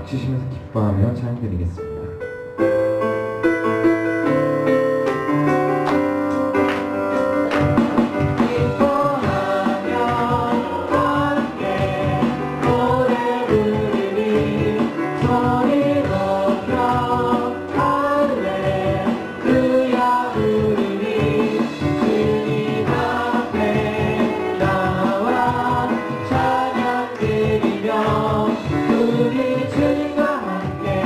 박수 치시면서 기뻐하며 찬양드리겠습니다. 우리 주님과 함께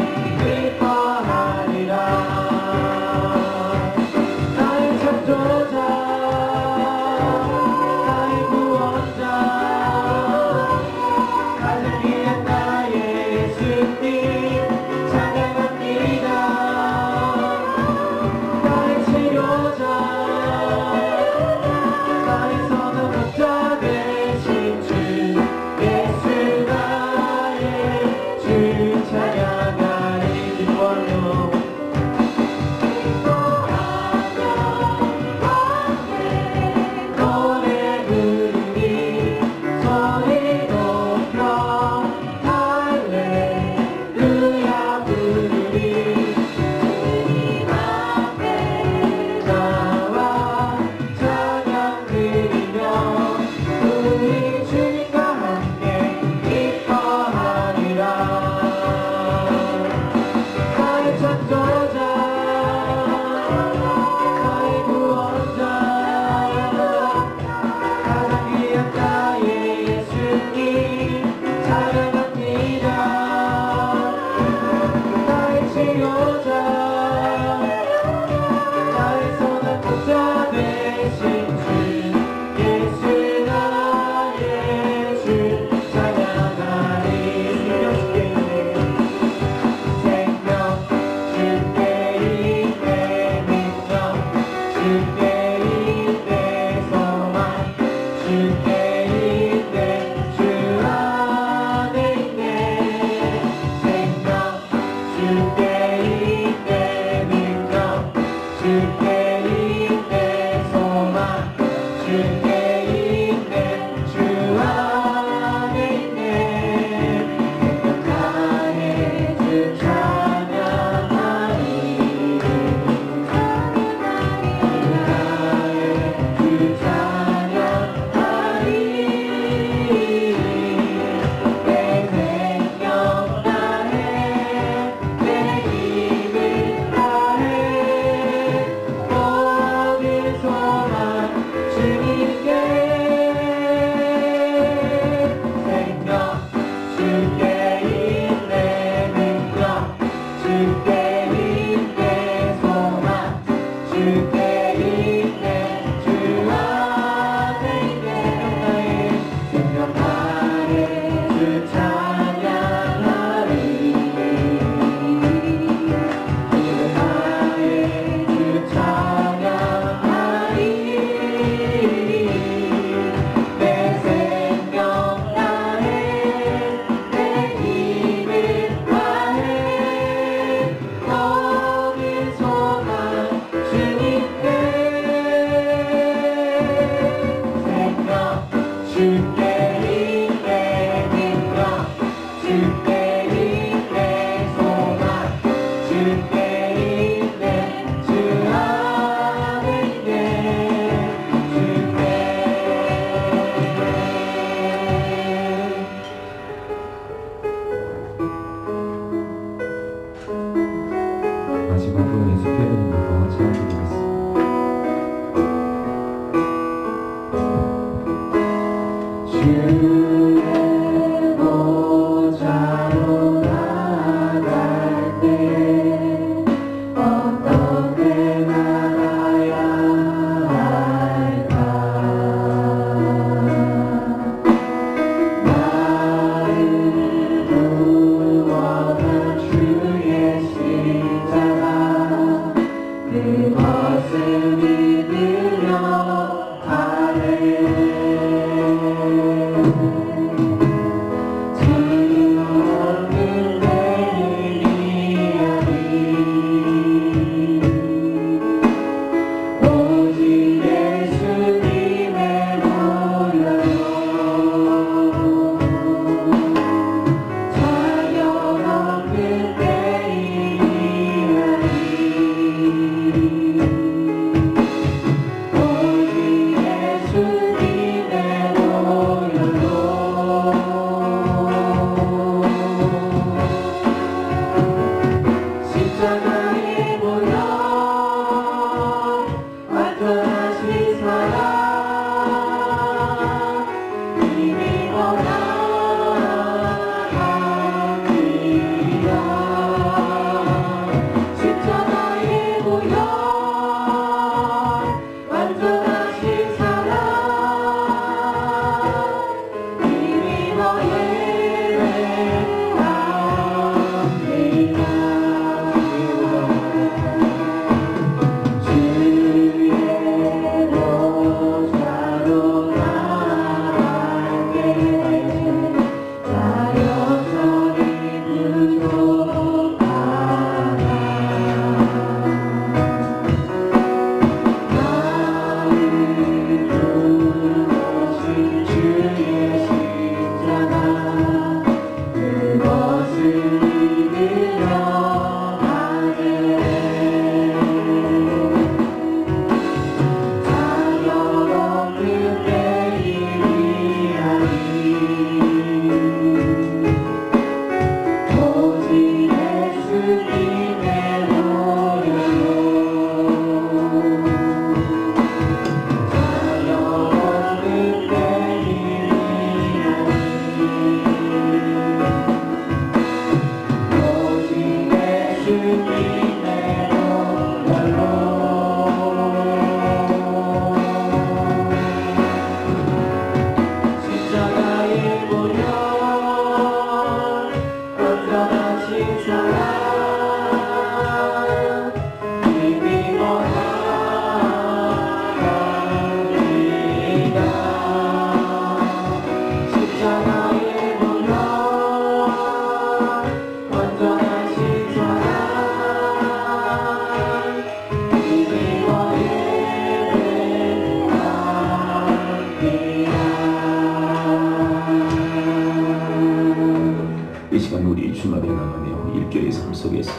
시간 우리 주말에 나가며 일결의 삶 속에서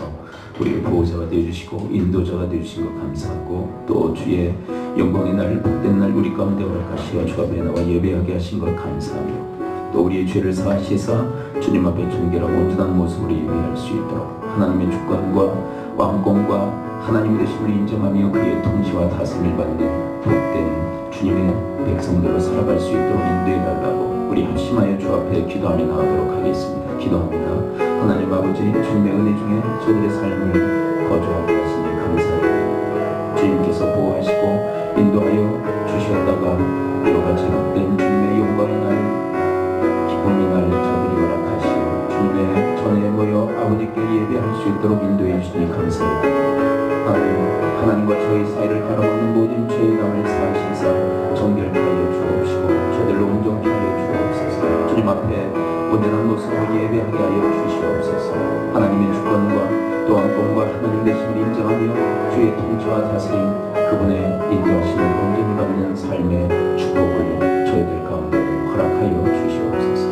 우리의 보호자가 되어주시고 인도자가 되어주신 것 감사하고, 또 주의 영광의 날, 복된 날 우리 가운데 허락하시어 주 앞에 나와 예배하게 하신 것 감사하며, 또 우리의 죄를 사하시사 주님 앞에 정결하고 온전한 모습으로 예배할 수 있도록 하나님의 주권과 왕권과 하나님의 되심을 인정하며 그의 통치와 다스림을 받는 복된 주님의 백성대로 살아갈 수 있도록 인도해 달라고 우리 합심하여 주 앞에 기도하며 나가도록 하겠습니다. 기도합니다. 하나님 아버지, 주님의 은혜 중에 저들의 삶을 거주하게 하시니 감사해요. 주님께서 보호하시고 인도하여 주셨다가 이와 같이 복된 주님의 영광의 날, 기쁨의 날 저들이 허락하시어 주님의 전에 모여 아버지께 예배할 수 있도록 인도해 주시니 감사해요. 하나님과 저희 사이를 가로막는 모든 죄의 담을 사하시사 정결케 하여 주옵시고 저들로 온전케 하여 주옵소서. 주님 앞에 온전한 모습으로 예배하게 하여 주시옵소서. 하나님의 주권과 또 왕권과 하나님 되심을 인정하며 주의 통치와 다스림, 그분의 인도하심을 온전히 받는 삶의 축복을 저희들 가운데 허락하여 주시옵소서.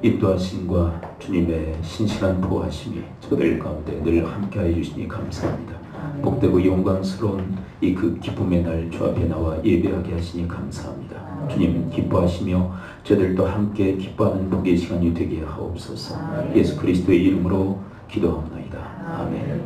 인도하심과 주님의 신실한 보호하심이 저들 가운데 늘 함께하여 주시니 감사합니다. 복되고 영광스러운 이 그 기쁨의 날 주 앞에 나와 예배하게 하시니 감사합니다. 주님 기뻐하시며 저들도 함께 기뻐하는 복의 시간이 되게 하옵소서. 예수 그리스도의 이름으로 기도하옵나이다. 아멘.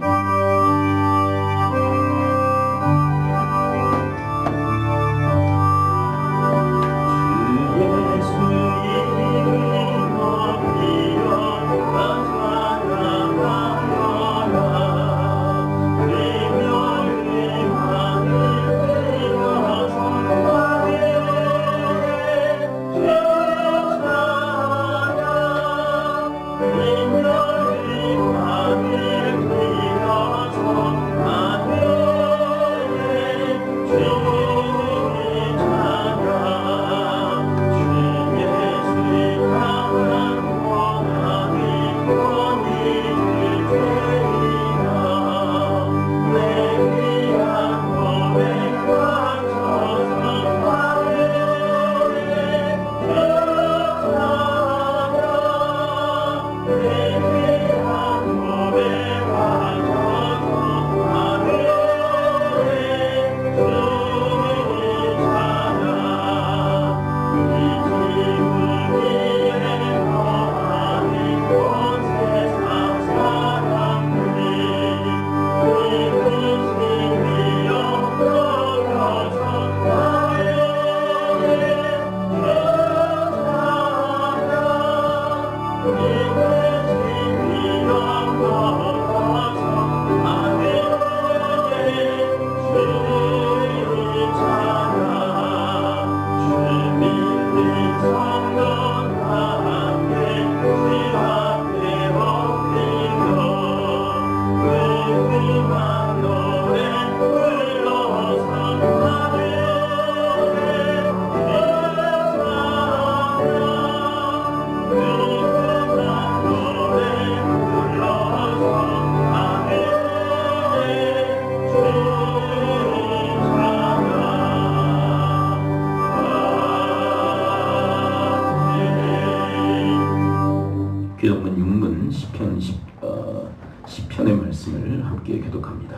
시편의 말씀을 함께 교독합니다.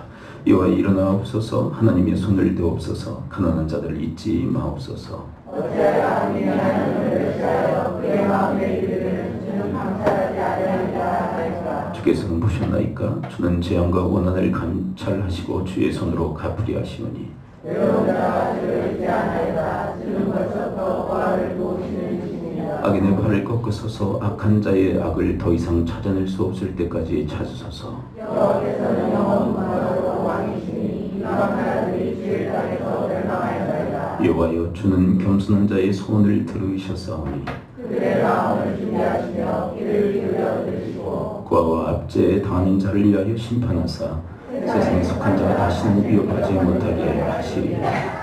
여호와 일어나옵소서, 하나님의 손을 대옵소서, 가난한 자들을 잊지 마옵소서. 주께서는 보셨나이까? 주는 재앙과 원한을 감찰하시고 주의 손으로 갚으리 하시오니. 악인의 발을 꺾으소서. 악한 자의 악을 더 이상 찾아낼 수 없을 때까지 찾으소서. 여호와께서는 영원 무한하고 왕이시니 이방 나라들이 주의 땅에서 멸망하였나이다. 여호와여, 주는 겸손한 자의 소원을 들으셨사오니 그들의 마음을 준비하시며 귀를 기울여 들으시고 부하와 압제에 당하는 자를 위하여 심판하사 세상에 속한 자가 다시는 위협하지 못하게 하시리.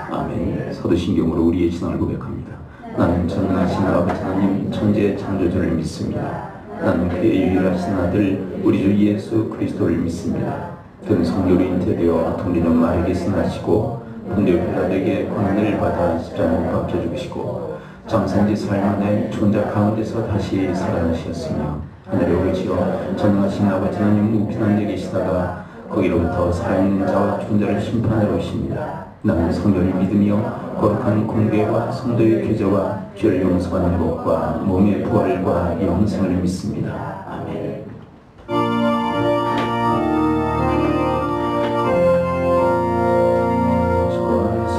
아멘. 사도신경으로 우리의 신앙을 고백합니다. 나는 전능하신 아버지 하나님 천지의 창조주를 믿습니다. 나는 그의 유일하신 아들 우리 주 예수 그리스도를 믿습니다. 그는 성교로 잉태되어 통리는 마에게서 나시고 본디오 빌라도에게 고난을 받아 십자가에 못 박혀 죽으시고 장생지 사흘 만에 존재 가운데서 다시 살아나셨으며 하늘에 오르시어 전능하신 아버지 하나님 우편한 데 계시다가 거기로부터 살아있는 자와 존재를 심판하러 오십니다. 나는 성경을 믿으며 거룩한 공개와 성도의 교제와 죄를 용서받는 것과 몸의 부활과 영생을 믿습니다. 아멘.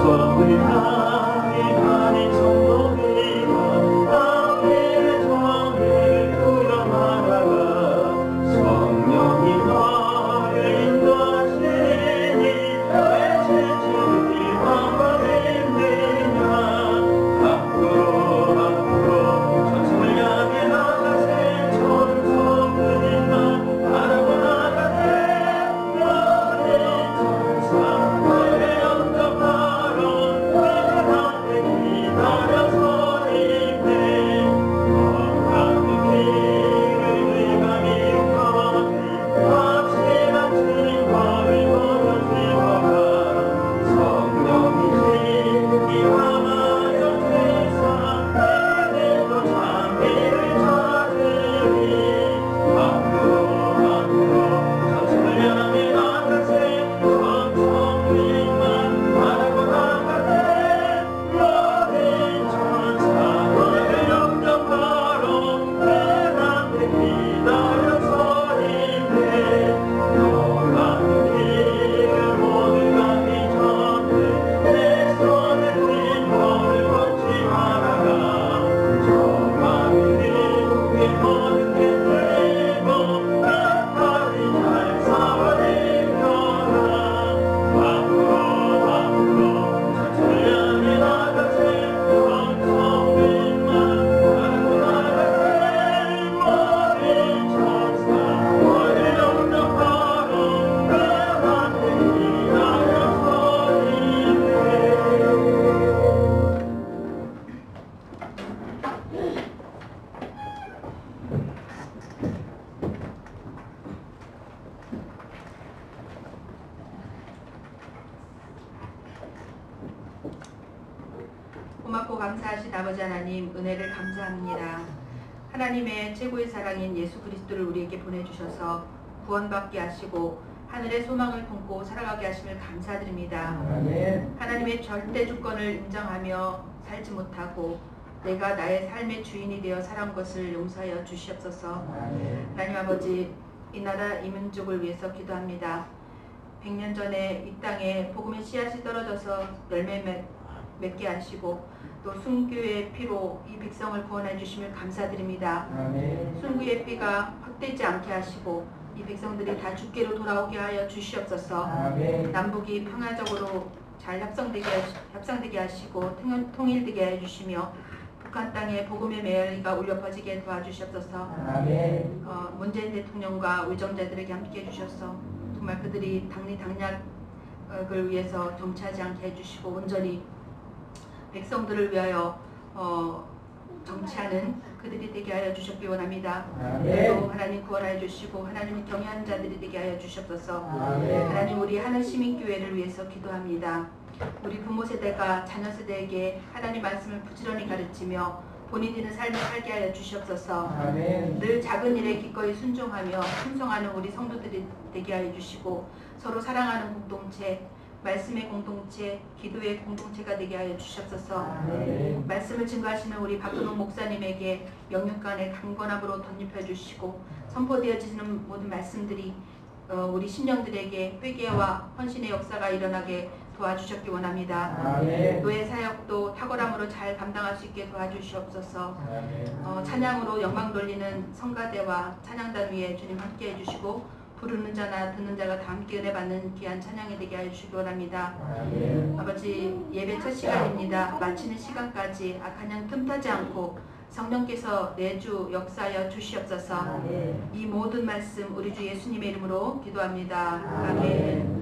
전성을 향해 가는 성도들과 함께 정을 두려 말아가 성령이 너를 인도하시니 왜 지치지 방법인되냐 앞으로 전성을 향해 나가세 천성들만 바라고 나가세 너의 천사 너의 영접하러 그한테 기다려서 있네 너같은 길을 감히 걷기 확실한 증거를 보여주어가 성령이 기함하여 세상 내게도 장미를 찾으리 앞으로 전성을 향해 나가세 천성들만 바라고 나가세 너의 천사 너를 영접하러 그한테 기다려서 있네 너같은 길을 모두가 비춰도 내 손에 든 거를 걷지 말아라 저 마음이 모든 게 풀리고 끝까지 잘 살아내려라 앞으로 전성을 향해 나가세 천성들만 바라고 나가세 너의 천사 너를 영접하러 그한테 기다려서 있네. 고맙고 감사하신 아버지 하나님 은혜를 감사합니다. 하나님의 최고의 사랑인 예수 그리스도를 우리에게 보내주셔서 구원받게 하시고 하늘의 소망을 품고 살아가게 하심을 감사드립니다. 하나님의 절대 주권을 인정하며 살지 못하고 내가 나의 삶의 주인이 되어 살아온 것을 용서하여 주시옵소서. 하나님 아버지 이 나라 이 민족을 위해서 기도합니다. 100년 전에 이 땅에 복음의 씨앗이 떨어져서 열매 맺게 하시고 또 순교의 피로 이 백성을 구원해 주심을 감사드립니다. 순교의 피가 헛되지 않게 하시고 이 백성들이 다 주께로 돌아오게 하여 주시옵소서. 남북이 평화적으로 잘 협상되게 하시고 통일되게 해 주시며 북한 땅에 복음의 메아리가 울려 퍼지게 도와주시옵소서. 문재인 대통령과 의정자들에게 함께 해주셔서 정말 그들이 당리당략을 위해서 정치하지 않게 해주시고 온전히 백성들을 위하여 정치하는 그들이 되게 하여 주셨기 원합니다. 또 하나님 구원하여 주시고 하나님이 경외하는 자들이 되게 하여 주시옵소서. 하나님 우리 하나시민교회를 위해서 기도합니다. 우리 부모 세대가 자녀 세대에게 하나님 말씀을 부지런히 가르치며 본인 있는 삶을 살게 하여 주시옵소서. 늘 작은 일에 기꺼이 순종하며 충성하는 우리 성도들이 되게 하여 주시고 서로 사랑하는 공동체, 말씀의 공동체, 기도의 공동체가 되게 하여 주시옵소서. 말씀을 증거하시는 우리 박근홍 목사님에게 영육간의 강건함으로 덧입혀 주시고 선포되어지는 모든 말씀들이 우리 신령들에게 회개와 헌신의 역사가 일어나게 도와주셨기 원합니다. 노예 사역도 탁월함으로 잘 감당할 수 있게 도와주시옵소서. 찬양으로 영광 돌리는 성가대와 찬양단 위에 주님 함께 해주시고 부르는 자나 듣는 자가 다 함께 은혜 받는 귀한 찬양이 되게 하여 주시기 원합니다. 아버지 예배 첫 시간입니다. 마치는 시간까지 악한 양 틈타지 않고 성령께서 내주 역사하여 주시옵소서. 이 모든 말씀 우리 주 예수님의 이름으로 기도합니다. 아멘.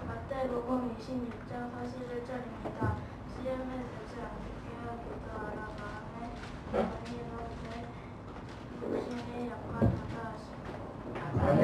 마태복음 26장 41절입니다. 시험에 들지 않게 기도하라. 마음에 아니하되 육신이 약하도다 하시고. 아멘.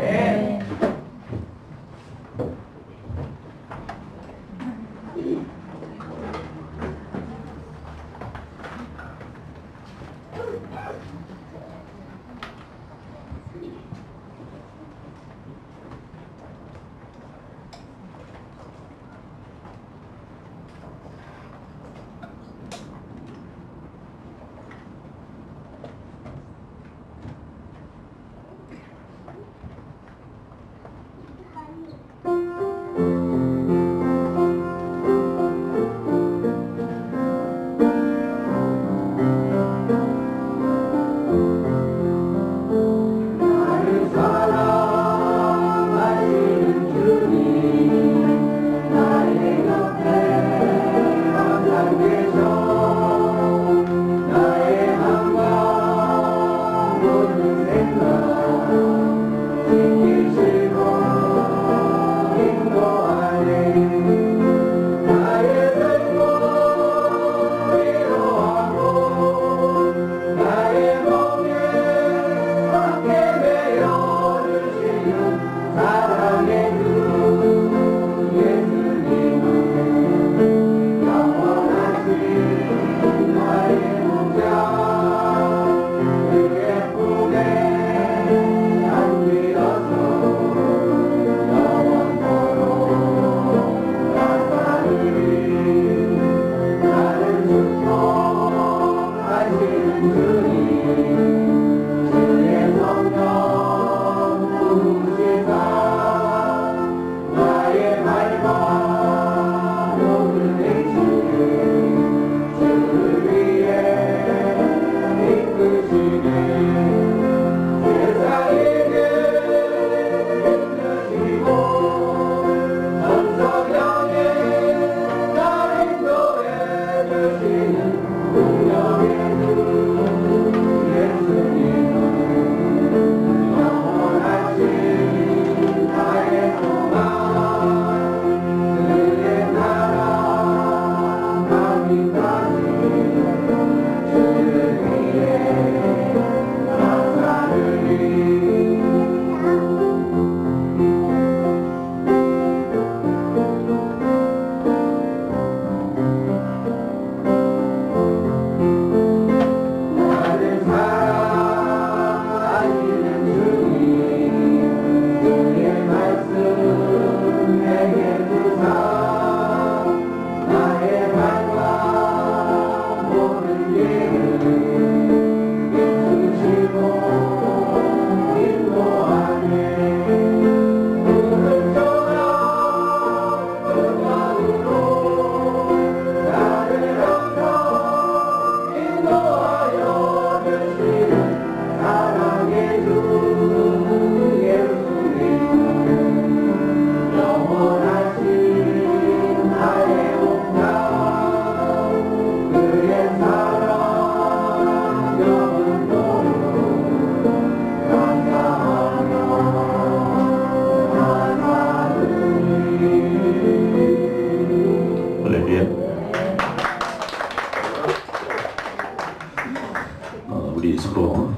우리 서로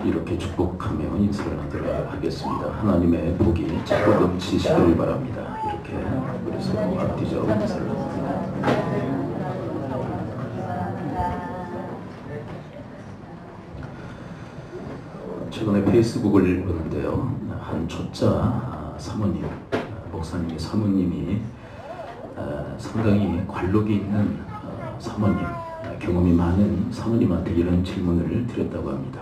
이렇게 축복하며 인사를 하도록 하겠습니다. 하나님의 복이 차고 넘치시길 바랍니다. 이렇게 우리 서로 앞뒤적 인사를 합니다. 최근에 페이스북을 보는데요. 한 초짜 사모님, 목사님의 사모님이 상당히 관록이 있는 사모님, 경험이 많은 사모님한테 이런 질문을 드렸다고 합니다.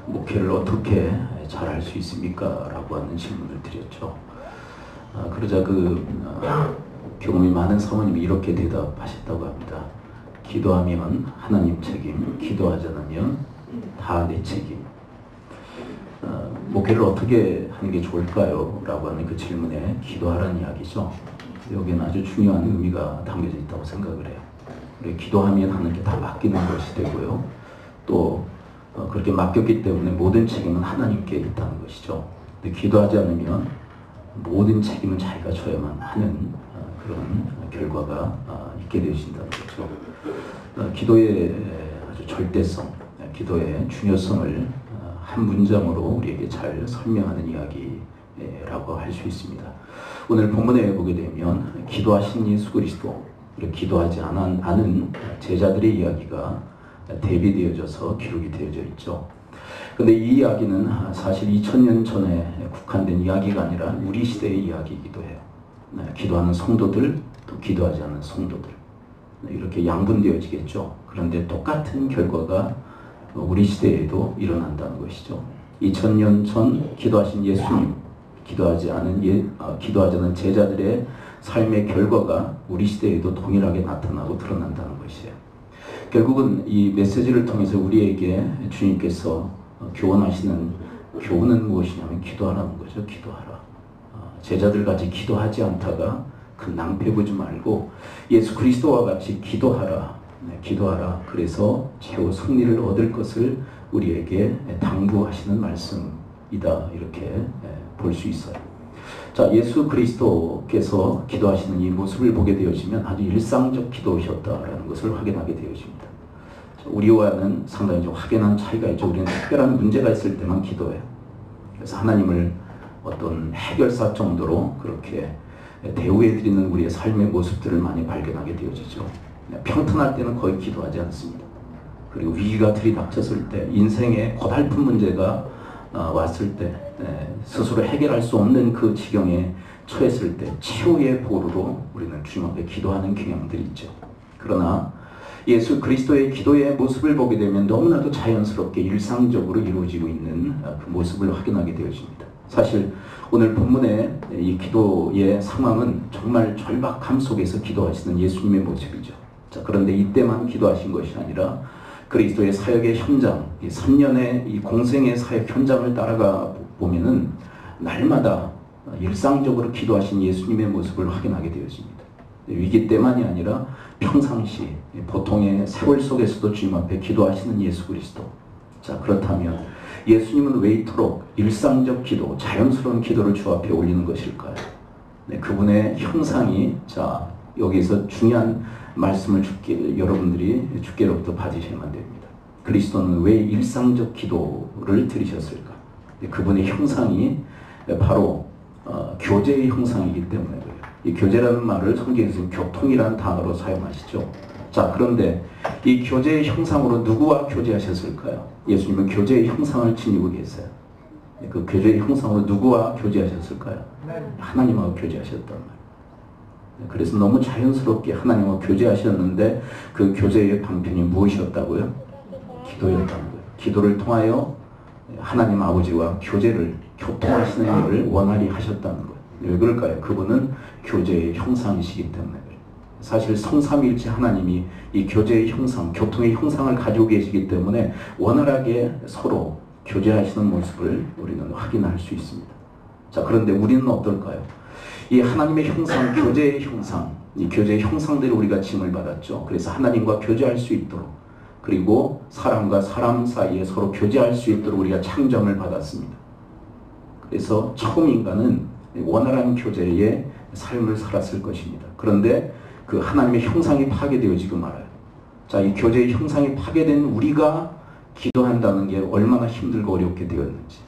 목회를 어떻게 잘할 수 있습니까? 라고 하는 질문을 드렸죠. 그러자 그 경험이 많은 사모님이 이렇게 대답하셨다고 합니다. 기도하면 하나님 책임, 기도하지 않으면 다 내 책임. 목회를 어떻게 하는 게 좋을까요? 라고 하는 그 질문에 기도하라는 이야기죠. 여기는 아주 중요한 의미가 담겨져 있다고 생각을 해요. 우리 기도하면 하는 게 다 맡기는 것이 되고요. 또 그렇게 맡겼기 때문에 모든 책임은 하나님께 있다는 것이죠. 근데 기도하지 않으면 모든 책임은 자기가 져야만 하는 그런 결과가 있게 되신다는 거죠. 기도의 아주 절대성, 기도의 중요성을 한 문장으로 우리에게 잘 설명하는 이야기라고 할 수 있습니다. 오늘 본문에 보게 되면 기도하신 예수 그리스도, 기도하지 않은 제자들의 이야기가 대비되어져서 기록이 되어져 있죠. 근데 이 이야기는 사실 2000년 전에 국한된 이야기가 아니라 우리 시대의 이야기이기도 해요. 기도하는 성도들, 또 기도하지 않는 성도들, 이렇게 양분되어지겠죠. 그런데 똑같은 결과가 우리 시대에도 일어난다는 것이죠. 2000년 전 기도하신 예수님, 기도하지 않은 제자들의 삶의 결과가 우리 시대에도 동일하게 나타나고 드러난다는 것이에요. 결국은 이 메시지를 통해서 우리에게 주님께서 교훈하시는 교훈은 무엇이냐면 기도하라는 거죠. 기도하라. 제자들같이 기도하지 않다가 그 낭패 보지 말고 예수 그리스도와 같이 기도하라. 기도하라. 그래서 최후 승리를 얻을 것을 우리에게 당부하시는 말씀이다. 이렇게 볼 수 있어요. 자, 예수 그리스도께서 기도하시는 이 모습을 보게 되어지면 아주 일상적 기도셨다라는 것을 확인하게 되어집니다. 우리와는 상당히 좀 확연한 차이가 있죠. 우리는 특별한 문제가 있을 때만 기도해요. 그래서 하나님을 어떤 해결사 정도로 그렇게 대우해드리는 우리의 삶의 모습들을 많이 발견하게 되어지죠. 평탄할 때는 거의 기도하지 않습니다. 그리고 위기가 들이닥쳤을 때, 인생에 고달픈 문제가 왔을 때, 스스로 해결할 수 없는 그 지경에 처했을 때 최후의 보루로 우리는 주님 앞에 기도하는 경향들이 있죠. 그러나 예수 그리스도의 기도의 모습을 보게 되면 너무나도 자연스럽게 일상적으로 이루어지고 있는 그 모습을 확인하게 되어집니다. 사실 오늘 본문의 이 기도의 상황은 정말 절박함 속에서 기도하시는 예수님의 모습이죠. 자, 그런데 이때만 기도하신 것이 아니라 그리스도의 사역의 현장, 이 3년의 이 공생의 사역 현장을 따라가 보면은 날마다 일상적으로 기도하신 예수님의 모습을 확인하게 되어집니다. 위기 때만이 아니라 평상시 보통의 세월 속에서도 주님 앞에 기도하시는 예수 그리스도. 자, 그렇다면 예수님은 왜 이토록 일상적 기도, 자연스러운 기도를 주 앞에 올리는 것일까요? 그분의 형상이, 자, 여기서 중요한 말씀을 여러분들이 주께로부터 받으셔야만 됩니다. 그리스도는 왜 일상적 기도를 드리셨을까? 그분의 형상이 바로 교제의 형상이기 때문에 그래요. 이 교제라는 말을 성경에서 교통이라는 단어로 사용하시죠. 자, 그런데 이 교제의 형상으로 누구와 교제하셨을까요? 예수님은 교제의 형상을 지니고 계세요. 그 교제의 형상으로 누구와 교제하셨을까요? 하나님하고 교제하셨단 말이에요. 그래서 너무 자연스럽게 하나님과 교제하셨는데 그 교제의 방편이 무엇이었다고요? 기도였다는 거예요. 기도를 통하여 하나님 아버지와 교통하시는 일을 원활히 하셨다는 거예요. 왜 그럴까요? 그분은 교제의 형상이시기 때문에 그래요. 사실 성삼위일체 하나님이 이 교제의 형상, 교통의 형상을 가지고 계시기 때문에 원활하게 서로 교제하시는 모습을 우리는 확인할 수 있습니다. 자, 그런데 우리는 어떨까요? 이 하나님의 형상, 교제의 형상, 이 교제의 형상대로 우리가 징을 받았죠. 그래서 하나님과 교제할 수 있도록, 그리고 사람과 사람 사이에 서로 교제할 수 있도록 우리가 창조함을 받았습니다. 그래서 처음 인간은 원활한 교제의 삶을 살았을 것입니다. 그런데 그 하나님의 형상이 파괴되어지고 말아요. 자, 이 교제의 형상이 파괴된 우리가 기도한다는 게 얼마나 힘들고 어렵게 되었는지,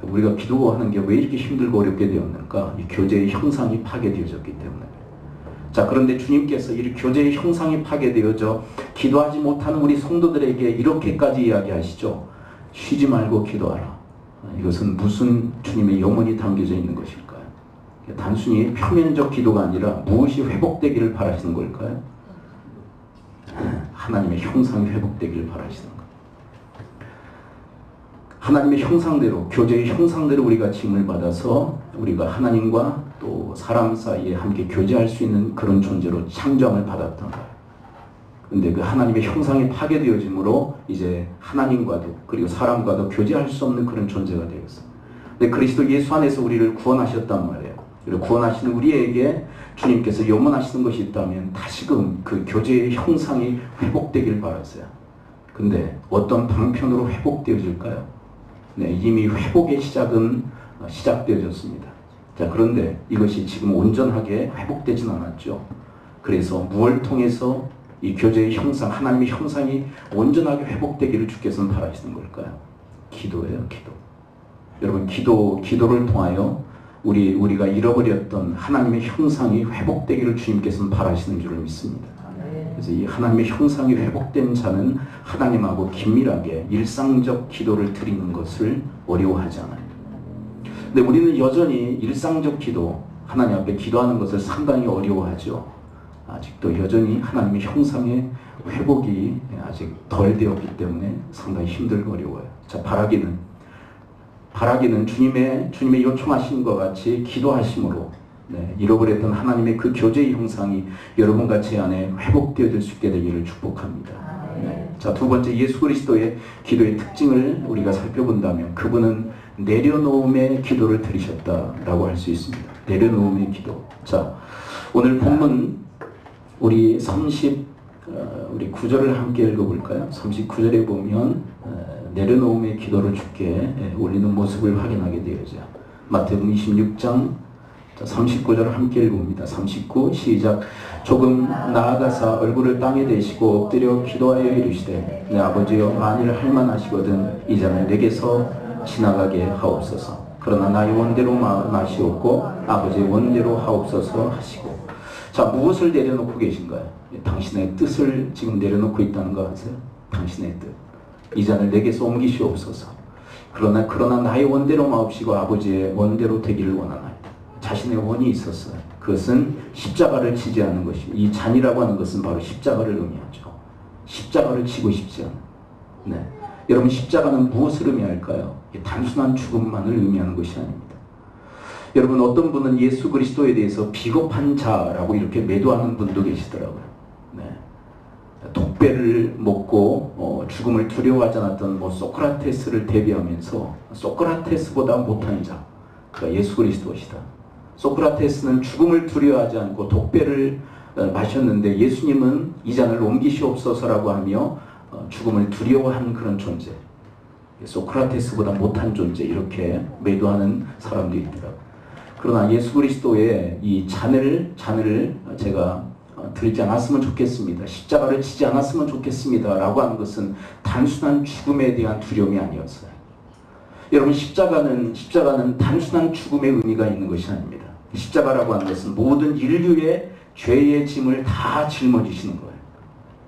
우리가 기도하는 게 왜 이렇게 힘들고 어렵게 되었는가? 이 교제의 형상이 파괴되어졌기 때문에. 자, 그런데 주님께서 이 교제의 형상이 파괴되어져 기도하지 못하는 우리 성도들에게 이렇게까지 이야기하시죠. 쉬지 말고 기도하라. 이것은 무슨 주님의 영혼이 담겨져 있는 것일까요? 단순히 표면적 기도가 아니라 무엇이 회복되기를 바라시는 걸까요? 하나님의 형상이 회복되기를 바라시는 것. 하나님의 형상대로, 교제의 형상대로 우리가 지음을 받아서 우리가 하나님과 또 사람 사이에 함께 교제할 수 있는 그런 존재로 창조함을 받았던 거예요. 근데 그 하나님의 형상이 파괴되어짐으로 이제 하나님과도 그리고 사람과도 교제할 수 없는 그런 존재가 되었어요. 근데 그리스도 예수 안에서 우리를 구원하셨단 말이에요. 그리고 구원하시는 우리에게 주님께서 염원하시는 것이 있다면 다시금 그 교제의 형상이 회복되길 바랐어요. 근데 어떤 방편으로 회복되어질까요? 네, 이미 회복의 시작은 시작되어졌습니다. 자, 그런데 이것이 지금 온전하게 회복되진 않았죠. 그래서 무엇을 통해서 이 교제의 형상, 하나님의 형상이 온전하게 회복되기를 주께서는 바라시는 걸까요? 기도예요, 기도. 여러분, 기도를 통하여 우리가 잃어버렸던 하나님의 형상이 회복되기를 주님께서는 바라시는 줄을 믿습니다. 그래서 이 하나님의 형상이 회복된 자는 하나님하고 긴밀하게 일상적 기도를 드리는 것을 어려워하지 않아요. 근데 우리는 여전히 일상적 기도, 하나님 앞에 기도하는 것을 상당히 어려워하죠. 아직도 여전히 하나님의 형상의 회복이 아직 덜 되었기 때문에 상당히 힘들고 어려워요. 자, 바라기는 주님의 요청하신 것 같이 기도하심으로 잃어버렸던 하나님의 그 교제의 형상이 여러분과 제 안에 회복되어질 수 있게 되기를 축복합니다. 자, 두 번째 예수 그리스도의 기도의 특징을 우리가 살펴본다면 그분은 내려놓음의 기도를 드리셨다라고 할 수 있습니다. 내려놓음의 기도. 자, 오늘 본문 우리 39절을 함께 읽어볼까요? 39절에 보면 내려놓음의 기도를 주께 올리는 모습을 확인하게 되어져. 마태복음 26장 39절을 함께 읽어봅니다. 39 시작. 조금 나아가사 얼굴을 땅에 대시고 엎드려 기도하여 이르시되 내 아버지여 만일 할만하시거든 이 잔을 내게서 지나가게 하옵소서. 그러나 나의 원대로 마시옵고 아버지의 원대로 하옵소서 하시고. 자, 무엇을 내려놓고 계신가요? 당신의 뜻을 지금 내려놓고 있다는 거 아세요? 당신의 뜻. 이 잔을 내게서 옮기시옵소서. 그러나 나의 원대로 마옵시고 아버지의 원대로 되기를 원하나이다. 자신의 원이 있었어요. 그것은 십자가를 지지 않는 것이고 이 잔이라고 하는 것은 바로 십자가를 의미하죠. 십자가를 지고 싶지 않은. 네. 여러분, 십자가는 무엇을 의미할까요? 단순한 죽음만을 의미하는 것이 아닙니다. 여러분, 어떤 분은 예수 그리스도에 대해서 비겁한 자라고 이렇게 매도하는 분도 계시더라고요. 네. 독배를 먹고 죽음을 두려워하지 않았던 소크라테스를 대비하면서 소크라테스보다 못한 자, 그러니까 예수 그리스도시다. 소크라테스는 죽음을 두려워하지 않고 독배를 마셨는데 예수님은 이 잔을 옮기시옵소서라고 하며 죽음을 두려워하는 그런 존재, 소크라테스보다 못한 존재, 이렇게 매도하는 사람도 있더라고요. 그러나 예수 그리스도의 이 잔을 제가 들지 않았으면 좋겠습니다. 십자가를 지지 않았으면 좋겠습니다. 라고 하는 것은 단순한 죽음에 대한 두려움이 아니었어요. 여러분, 십자가는 단순한 죽음의 의미가 있는 것이 아닙니다. 십자가라고 하는 것은 모든 인류의 죄의 짐을 다 짊어지시는 거예요.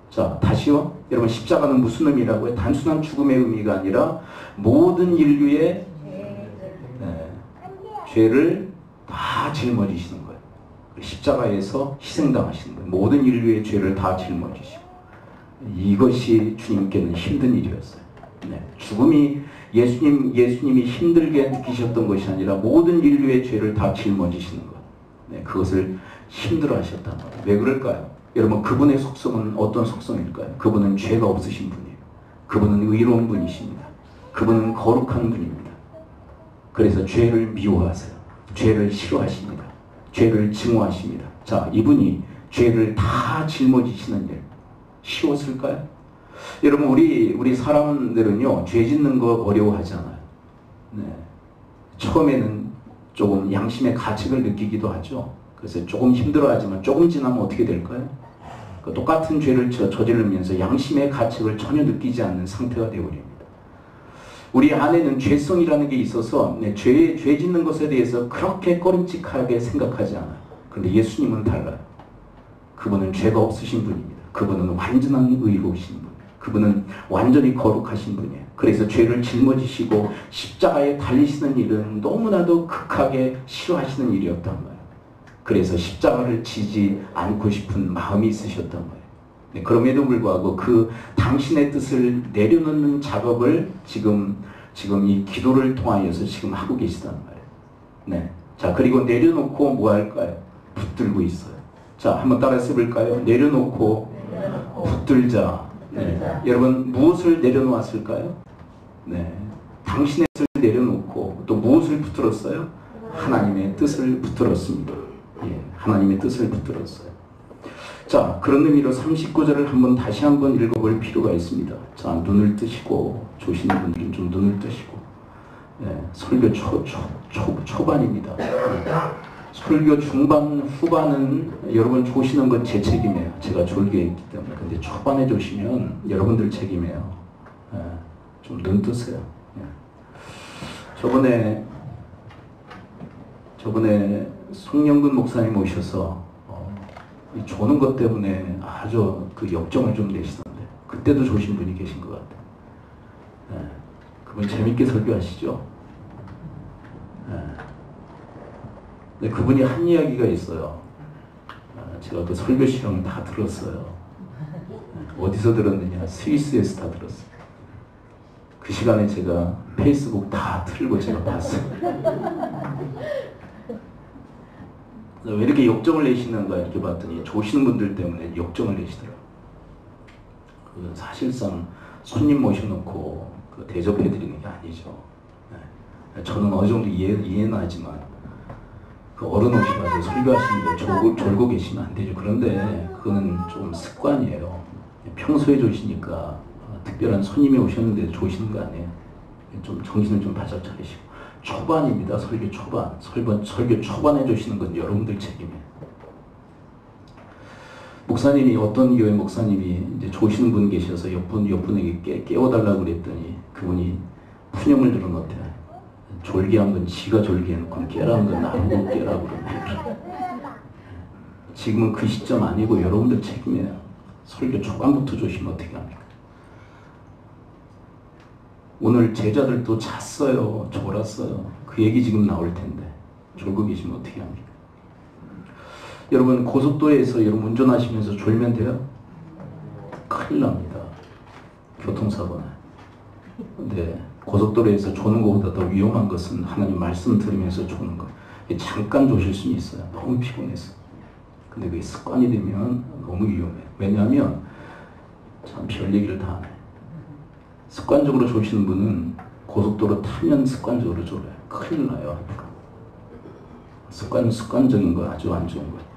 자, 다시요. 여러분, 십자가는 무슨 의미라고요? 단순한 죽음의 의미가 아니라 모든 인류의 죄를 다 짊어지시는 거예요. 십자가에서 희생당하시는 거예요. 모든 인류의 죄를 다 짊어지시고. 이것이 주님께는 힘든 일이었어요. 네. 죽음이 예수님이 힘들게 느끼셨던 것이 아니라 모든 인류의 죄를 다 짊어지시는 것. 네. 그것을 힘들어 하셨단 말이에요. 왜 그럴까요? 여러분, 그분의 속성은 어떤 속성일까요? 그분은 죄가 없으신 분이에요. 그분은 의로운 분이십니다. 그분은 거룩한 분입니다. 그래서 죄를 미워하세요. 죄를 싫어하십니다. 죄를 증오하십니다. 자, 이분이 죄를 다 짊어지시는 일 쉬웠을까요? 여러분, 우리 사람들은요, 죄 짓는 거 어려워하잖아요. 네. 처음에는 조금 양심의 가책을 느끼기도 하죠. 그래서 조금 힘들어하지만 조금 지나면 어떻게 될까요? 똑같은 죄를 저지르면서 양심의 가책을 전혀 느끼지 않는 상태가 되어버립니다. 우리 안에는 죄성이라는 게 있어서 죄 짓는 것에 대해서 그렇게 꺼림칙하게 생각하지 않아요. 그런데 예수님은 달라요. 그분은 죄가 없으신 분입니다. 그분은 완전한 의로우신 분이에요. 그분은 완전히 거룩하신 분이에요. 그래서 죄를 짊어지시고 십자가에 달리시는 일은 너무나도 극하게 싫어하시는 일이었단 말이에요. 그래서 십자가를 지지 않고 싶은 마음이 있으셨단 말이에요. 네, 그럼에도 불구하고 그 당신의 뜻을 내려놓는 작업을 지금 지금 이 기도를 통하여서 지금 하고 계시단 말이에요. 네. 자, 그리고 내려놓고 뭐 할까요? 붙들고 있어요. 자, 한번 따라서 해볼까요? 내려놓고 붙들자. 네. 여러분, 무엇을 내려놓았을까요? 네. 당신의 뜻을 내려놓고 또 무엇을 붙들었어요? 하나님의 뜻을 붙들었습니다. 예, 하나님의 뜻을 붙들었어요. 자, 그런 의미로 39절을 다시 한번 읽어볼 필요가 있습니다. 자, 눈을 뜨시고, 조시는 분들은 좀 눈을 뜨시고, 예, 설교 초반입니다. 설교 중반, 후반은 여러분 조시는 건 제 책임이에요. 제가 졸개했기 때문에. 근데 초반에 조시면 여러분들 책임이에요. 예, 좀 눈 뜨세요. 예. 저번에 송영근 목사님 오셔서 이 조는 것 때문에 아주 그 역정을 좀 내시던데 그때도 조신 분이 계신 것 같아요. 예. 그분 재밌게 설교하시죠? 예. 근데 그분이 한 이야기가 있어요. 제가 그 설교 실험을 다 들었어요. 어디서 들었느냐? 스위스에서 다 들었어요. 그 시간에 제가 페이스북 다 틀고 제가 봤어요. 왜 이렇게 역정을 내시는가 이렇게 봤더니 조시는 분들 때문에 역정을 내시더라고요. 그 사실상 손님 모셔놓고 그 대접해드리는 게 아니죠. 네. 저는 어느 정도 이해는 하지만 그 어른 오셔가지고 설교하시는데 졸고 계시면 안 되죠. 그런데 그거는 좀 습관이에요. 평소에 조시니까 특별한 손님이 오셨는데 조시는 거 아니에요. 좀 정신을 좀 바짝 차리시고. 초반입니다. 설교 초반. 설교 초반에 주시는 건 여러분들 책임이에요. 목사님이 어떤 교회 목사님이 이제 조시는 분 계셔서 옆분에게 깨워달라고 그랬더니 그분이 푸념을 들어놓대. 졸기한 건 지가 졸기해놓고 깨라는 건 나보고 깨라고 그러네. 지금은 그 시점 아니고 여러분들 책임이에요. 설교 초반부터 조시면 어떻게 합니까? 오늘 제자들도 잤어요. 졸았어요. 그 얘기 지금 나올 텐데 졸고 계시면 어떻게 합니까? 여러분 고속도로에서 여러분 운전하시면서 졸면 돼요? 큰일 납니다. 교통사고는. 근데 고속도로에서 조는 것보다 더 위험한 것은 하나님 말씀 들으면서 조는 것. 잠깐 조실 수는 있어요. 너무 피곤해서. 근데 그게 습관이 되면 너무 위험해요. 왜냐하면 참 별 얘기를 다 하네. 습관적으로 조시는 분은 고속도로 타면 습관적으로 졸아요. 큰일 나요. 습관적인 거 아주 안 좋은 거예요.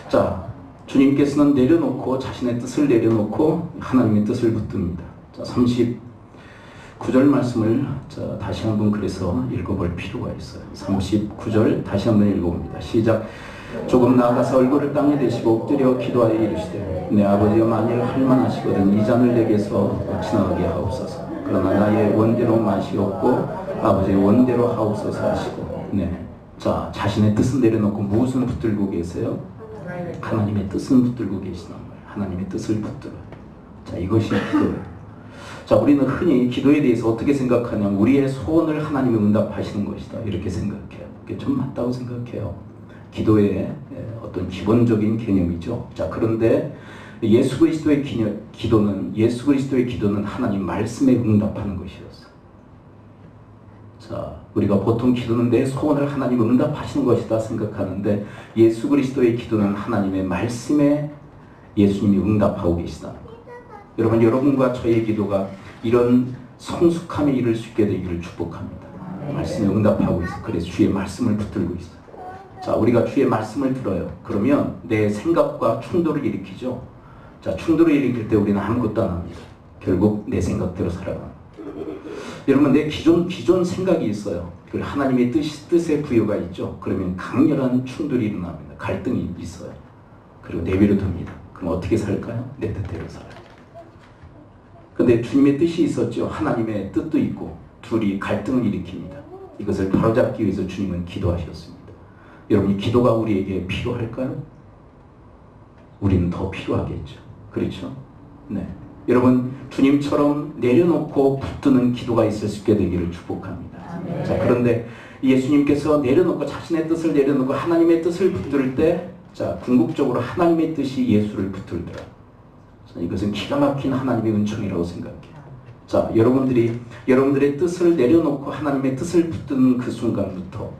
자, 주님께서는 내려놓고 자신의 뜻을 내려놓고 하나님의 뜻을 붙듭니다. 자, 39절 말씀을 자, 다시 한번 그래서 읽어볼 필요가 있어요. 39절 다시 한번 읽어봅니다. 시작. 조금 나아가서 얼굴을 땅에 대시고 엎드려 기도하여 이르시되 내 아버지여 만일 할만하시거든 이 잔을 내게서 지나가게 하옵소서. 그러나 나의 원대로 마시옵고 아버지의 원대로 하옵소서 하시고. 네. 자, 자신의 뜻은 내려놓고 무엇을 붙들고 계세요? 하나님의 뜻은 붙들고 계시단 말이에요. 하나님의 뜻을 붙들어요. 자, 이것이 기도예요. 자, 우리는 흔히 기도에 대해서 어떻게 생각하냐면 우리의 소원을 하나님이 응답하시는 것이다 이렇게 생각해요. 그게 좀 맞다고 생각해요. 기도의 어떤 기본적인 개념이죠. 자, 그런데 예수 그리스도의 기도는 하나님 말씀에 응답하는 것이었어요. 자, 우리가 보통 기도는 내 소원을 하나님 응답하시는 것이다 생각하는데 예수 그리스도의 기도는 하나님의 말씀에 예수님이 응답하고 계시다. 여러분, 여러분과 저의 기도가 이런 성숙함에 이를 수 있게 되기를 축복합니다. 말씀에 응답하고 있어. 그래서 주의 말씀을 붙들고 있어요. 자, 우리가 주의 말씀을 들어요. 그러면 내 생각과 충돌을 일으키죠. 자, 충돌을 일으킬 때 우리는 아무것도 안 합니다. 결국 내 생각대로 살아갑니다. 여러분, 내 기존 생각이 있어요. 그리고 하나님의 뜻의 부여가 있죠. 그러면 강렬한 충돌이 일어납니다. 갈등이 있어요. 그리고 내비로 둡니다. 그럼 어떻게 살까요? 내 뜻대로 살아요. 근데 주님의 뜻이 있었죠. 하나님의 뜻도 있고 둘이 갈등을 일으킵니다. 이것을 바로잡기 위해서 주님은 기도하셨습니다. 여러분, 이 기도가 우리에게 필요할까요? 우리는 더 필요하겠죠. 그렇죠? 네. 여러분, 주님처럼 내려놓고 붙드는 기도가 있을 수 있게 되기를 축복합니다. 자, 그런데 예수님께서 내려놓고 자신의 뜻을 내려놓고 하나님의 뜻을 붙들 때, 자, 궁극적으로 하나님의 뜻이 예수를 붙들더라. 이것은 기가 막힌 하나님의 은총이라고 생각해요. 자, 여러분들의 뜻을 내려놓고 하나님의 뜻을 붙드는 그 순간부터,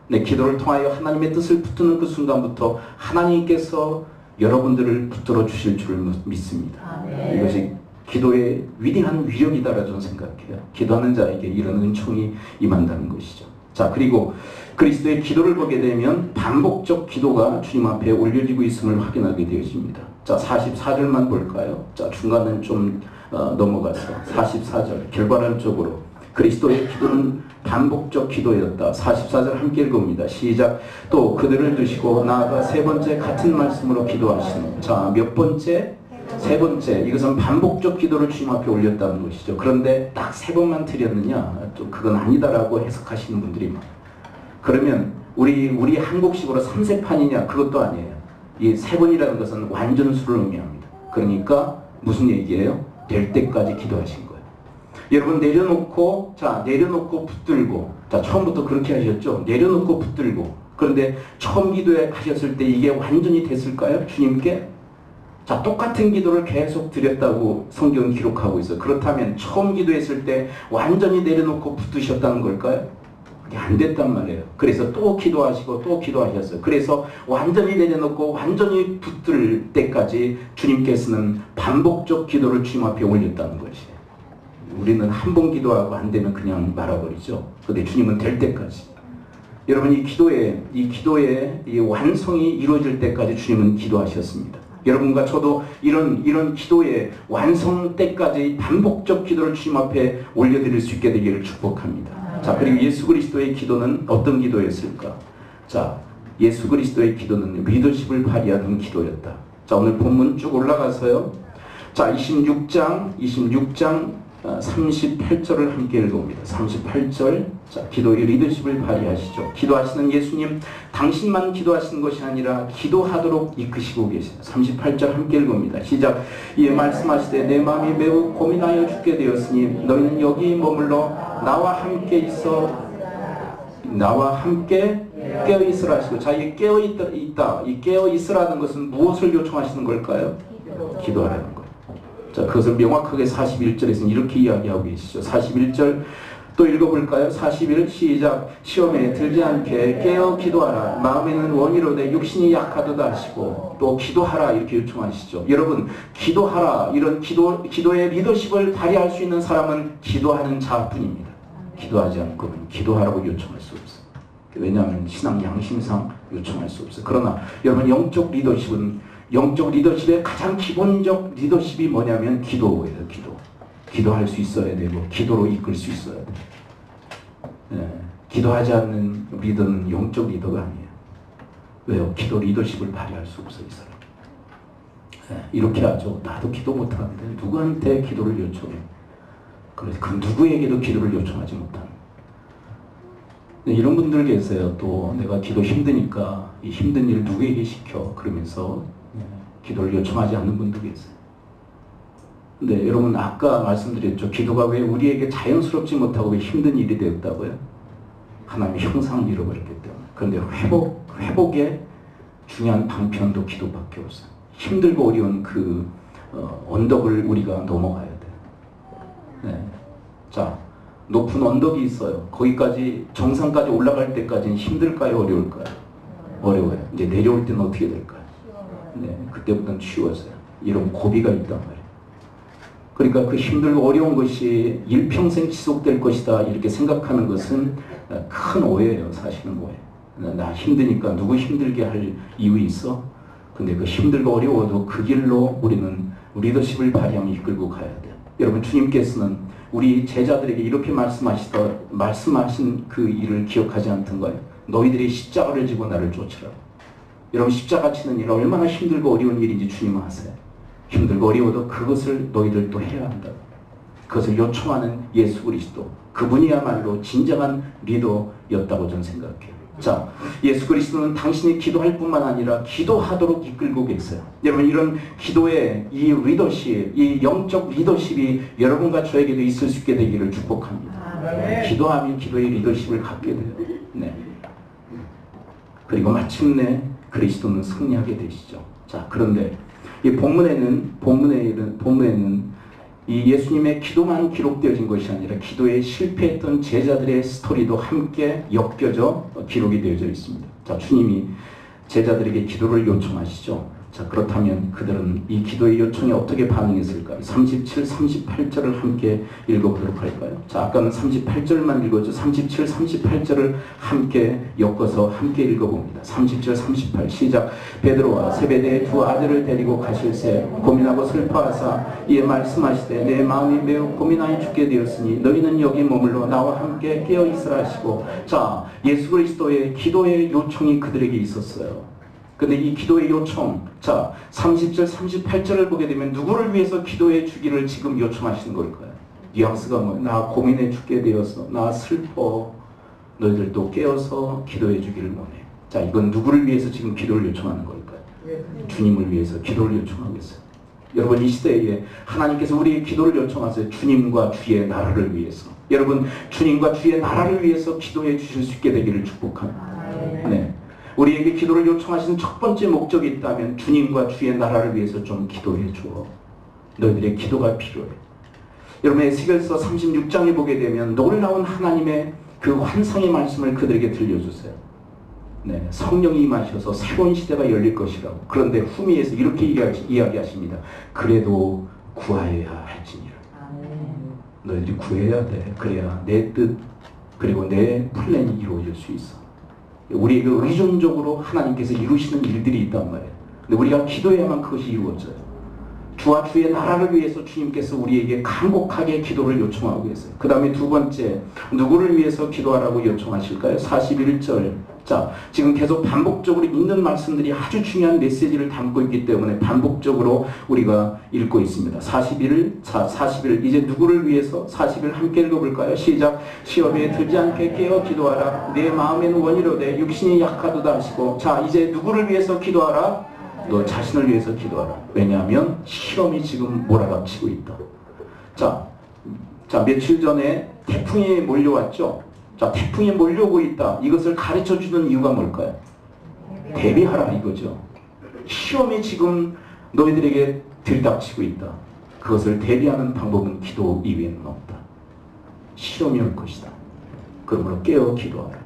네, 기도를 통하여 하나님의 뜻을 붙드는 그 순간부터 하나님께서 여러분들을 붙들어 주실 줄을 믿습니다. 이것이 기도의 위대한 위력이다라고 저는 생각해요. 기도하는 자에게 이런 은총이 임한다는 것이죠. 자, 그리고 그리스도의 기도를 보게 되면 반복적 기도가 주님 앞에 올려지고 있음을 확인하게 되어집니다. 자, 44절만 볼까요? 자, 중간은 좀 넘어가서 44절 결과론적으로 그리스도의 기도는 반복적 기도였다. 44절 함께 읽어봅니다. 시작. 또 그들을 두시고 나아가 세 번째 같은 말씀으로 기도하시는. 자, 몇 번째? 세 번째. 이것은 반복적 기도를 주님 앞에 올렸다는 것이죠. 그런데 딱 세 번만 드렸느냐? 또 그건 아니다라고 해석하시는 분들이 많아요. 그러면 우리 한국식으로 3세판이냐? 그것도 아니에요. 이 세 번이라는 것은 완전수를 의미합니다. 그러니까 무슨 얘기예요? 될 때까지 기도하신 거예요. 여러분 내려놓고 붙들고, 자, 처음부터 그렇게 하셨죠? 내려놓고 붙들고. 그런데 처음 기도하셨을 때 이게 완전히 됐을까요? 주님께? 자, 똑같은 기도를 계속 드렸다고 성경은 기록하고 있어요. 그렇다면 처음 기도했을 때 완전히 내려놓고 붙드셨다는 걸까요? 그게 안 됐단 말이에요. 그래서 또 기도하시고 또 기도하셨어요. 그래서 완전히 내려놓고 완전히 붙들 때까지 주님께서는 반복적 기도를 주님 앞에 올렸다는 것이에요. 우리는 한 번 기도하고 안 되면 그냥 말아버리죠. 그런데 주님은 될 때까지. 여러분 이 기도의 이 완성이 이루어질 때까지 주님은 기도하셨습니다. 여러분과 저도 이런 기도의 완성 때까지 반복적 기도를 주님 앞에 올려드릴 수 있게 되기를 축복합니다. 자, 그리고 예수 그리스도의 기도는 어떤 기도였을까? 자, 예수 그리스도의 기도는 리더십을 발휘하는 기도였다. 자, 오늘 본문 쭉 올라가서요. 자, 26장 38절을 함께 읽어봅니다. 38절. 자, 기도의 리더십을 발휘하시죠. 기도하시는 예수님, 당신만 기도하시는 것이 아니라 기도하도록 이끄시고 계세요. 38절 함께 읽어봅니다. 시작. 이에 말씀하시되 내 마음이 매우 고민하여 죽게 되었으니 너희는 여기 머물러 나와 함께 깨어 있으라 하시고. 자, 이 깨어 있다. 이 깨어 있으라는 것은 무엇을 요청하시는 걸까요? 기도하라는 거예요. 자, 그것을 명확하게 41절에서는 이렇게 이야기하고 계시죠. 41절 또 읽어볼까요? 41 시작. 시험에 들지 않게 깨어 기도하라. 마음에는 원이로되 육신이 약하도다 하시고 또 기도하라 이렇게 요청하시죠. 여러분 기도하라. 이런 기도의 리더십을 발휘할 수 있는 사람은 기도하는 자뿐입니다. 기도하지 않고는 기도하라고 요청할 수 없어요. 왜냐하면 신앙 양심상 요청할 수 없어요. 그러나 여러분 영적 리더십의 가장 기본적 리더십이 뭐냐면 기도예요. 기도할 수 있어야 되고 기도로 이끌 수 있어야 돼요. 네. 기도하지 않는 리더는 영적 리더가 아니에요. 왜요? 기도 리더십을 발휘할 수 없어요. 이 사람. 네. 이렇게 하죠. 나도 기도 못하는데 누구한테 기도를 요청해? 그래서 그 누구에게도 기도를 요청하지 못하는. 네, 이런 분들 계세요. 또 내가 기도 힘드니까 이 힘든 일 누구에게 시켜? 그러면서 기도를 요청하지 않는 분도 계세요. 근데 여러분 아까 말씀드렸죠. 기도가 왜 우리에게 자연스럽지 못하고 왜 힘든 일이 되었다고요? 하나님의 형상을 잃어버렸기 때문에. 그런데 회복의 중요한 방편도 기도밖에 없어요. 힘들고 어려운 그 언덕을 우리가 넘어가야 돼요. 네. 자, 높은 언덕이 있어요. 거기까지 정상까지 올라갈 때까지는 힘들까요? 어려울까요? 어려워요. 이제 내려올 때는 어떻게 될까요? 네, 그때부터는 쉬워져요. 이런 고비가 있단 말이에요. 그러니까 그 힘들고 어려운 것이 일평생 지속될 것이다 이렇게 생각하는 것은 큰 오해예요. 사실은 오해. 나 힘드니까 누구 힘들게 할 이유 있어? 근데 그 힘들고 어려워도 그 길로 우리는 리더십을 발휘하며 이끌고 가야 돼요. 여러분 주님께서는 우리 제자들에게 이렇게 말씀하신 그 일을 기억하지 않던가요? 너희들이 십자가를 지고 나를 쫓으라. 여러분 십자가 치는 일 얼마나 힘들고 어려운 일인지 주님은 아세요. 힘들고 어려워도 그것을 너희들도 해야 한다. 그것을 요청하는 예수 그리스도. 그분이야말로 진정한 리더였다고 저는 생각해요. 자, 예수 그리스도는 당신이 기도할 뿐만 아니라 기도하도록 이끌고 계세요. 여러분 이런 기도의 이 리더십, 이 영적 리더십이 여러분과 저에게도 있을 수 있게 되기를 축복합니다. 기도하면 기도의 리더십을 갖게 돼요. 네. 그리고 마침내 그리스도는 승리하게 되시죠. 자, 그런데 이 본문에는 이 예수님의 기도만 기록되어진 것이 아니라 기도에 실패했던 제자들의 스토리도 함께 엮여져 기록이 되어져 있습니다. 자, 주님이 제자들에게 기도를 요청하시죠. 자, 그렇다면 그들은 이 기도의 요청에 어떻게 반응했을까요? 37, 38절을 함께 읽어보도록 할까요? 자, 아까는 38절만 읽었죠. 37, 38절을 함께 엮어서 함께 읽어봅니다. 37, 38 시작. 베드로와 세베대의 두 아들을 데리고 가실새 고민하고 슬퍼하사 이에 말씀하시되 내 마음이 매우 고민하여 죽게 되었으니 너희는 여기 머물러 나와 함께 깨어 있으라 하시고. 자, 예수 그리스도의 기도의 요청이 그들에게 있었어요. 근데 이 기도의 요청, 자 30절 38절을 보게 되면 누구를 위해서 기도해 주기를 지금 요청하시는 걸까요? 뉘앙스가 뭐예요? 나 고민해 죽게 되어서 나 슬퍼. 너희들도 깨어서 기도해 주기를 원해. 자, 이건 누구를 위해서 지금 기도를 요청하는 걸까요? 주님을 위해서 기도를 요청하겠어요. 여러분, 이 시대에 하나님께서 우리의 기도를 요청하세요. 주님과 주의 나라를 위해서. 여러분, 주님과 주의 나라를 위해서 기도해 주실 수 있게 되기를 축복합니다. 네. 우리에게 기도를 요청하시는 첫 번째 목적이 있다면 주님과 주의 나라를 위해서 좀 기도해 줘. 너희들의 기도가 필요해. 여러분, 에스겔서 36장에 보게 되면 놀라운 하나님의 그 환상의 말씀을 그들에게 들려주세요. 네, 성령이 임하셔서 새로운 시대가 열릴 것이라고. 그런데 후미에서 이렇게 이야기하십니다. 그래도 구하여야 할지니라. 너희들이 구해야 돼. 그래야 내 뜻 그리고 내 플랜이 이루어질 수 있어. 우리에게 의존적으로 하나님께서 이루시는 일들이 있단 말이에요. 근데 우리가 기도해야만 그것이 이루어져요. 주와 주의 나라를 위해서 주님께서 우리에게 간곡하게 기도를 요청하고 계세요. 그 다음에 두 번째, 누구를 위해서 기도하라고 요청하실까요? 41절. 자, 지금 계속 반복적으로 있는 말씀들이 아주 중요한 메시지를 담고 있기 때문에 반복적으로 우리가 읽고 있습니다. 41 이제 누구를 위해서 40일 함께 읽어볼까요? 시작. 시험에 들지 않게 깨어 기도하라. 내 마음에는 원이로되 육신이 약하도다 하시고. 자, 이제 누구를 위해서 기도하라? 너 자신을 위해서 기도하라. 왜냐하면 시험이 지금 몰아닥치고 있다. 자, 며칠 전에 태풍이 몰려왔죠. 자, 태풍이 몰려오고 있다. 이것을 가르쳐주는 이유가 뭘까요? 대비하라 이거죠. 시험이 지금 너희들에게 들닥치고 있다. 그것을 대비하는 방법은 기도 이외에는 없다. 시험이 올 것이다. 그러므로 깨어 기도하라.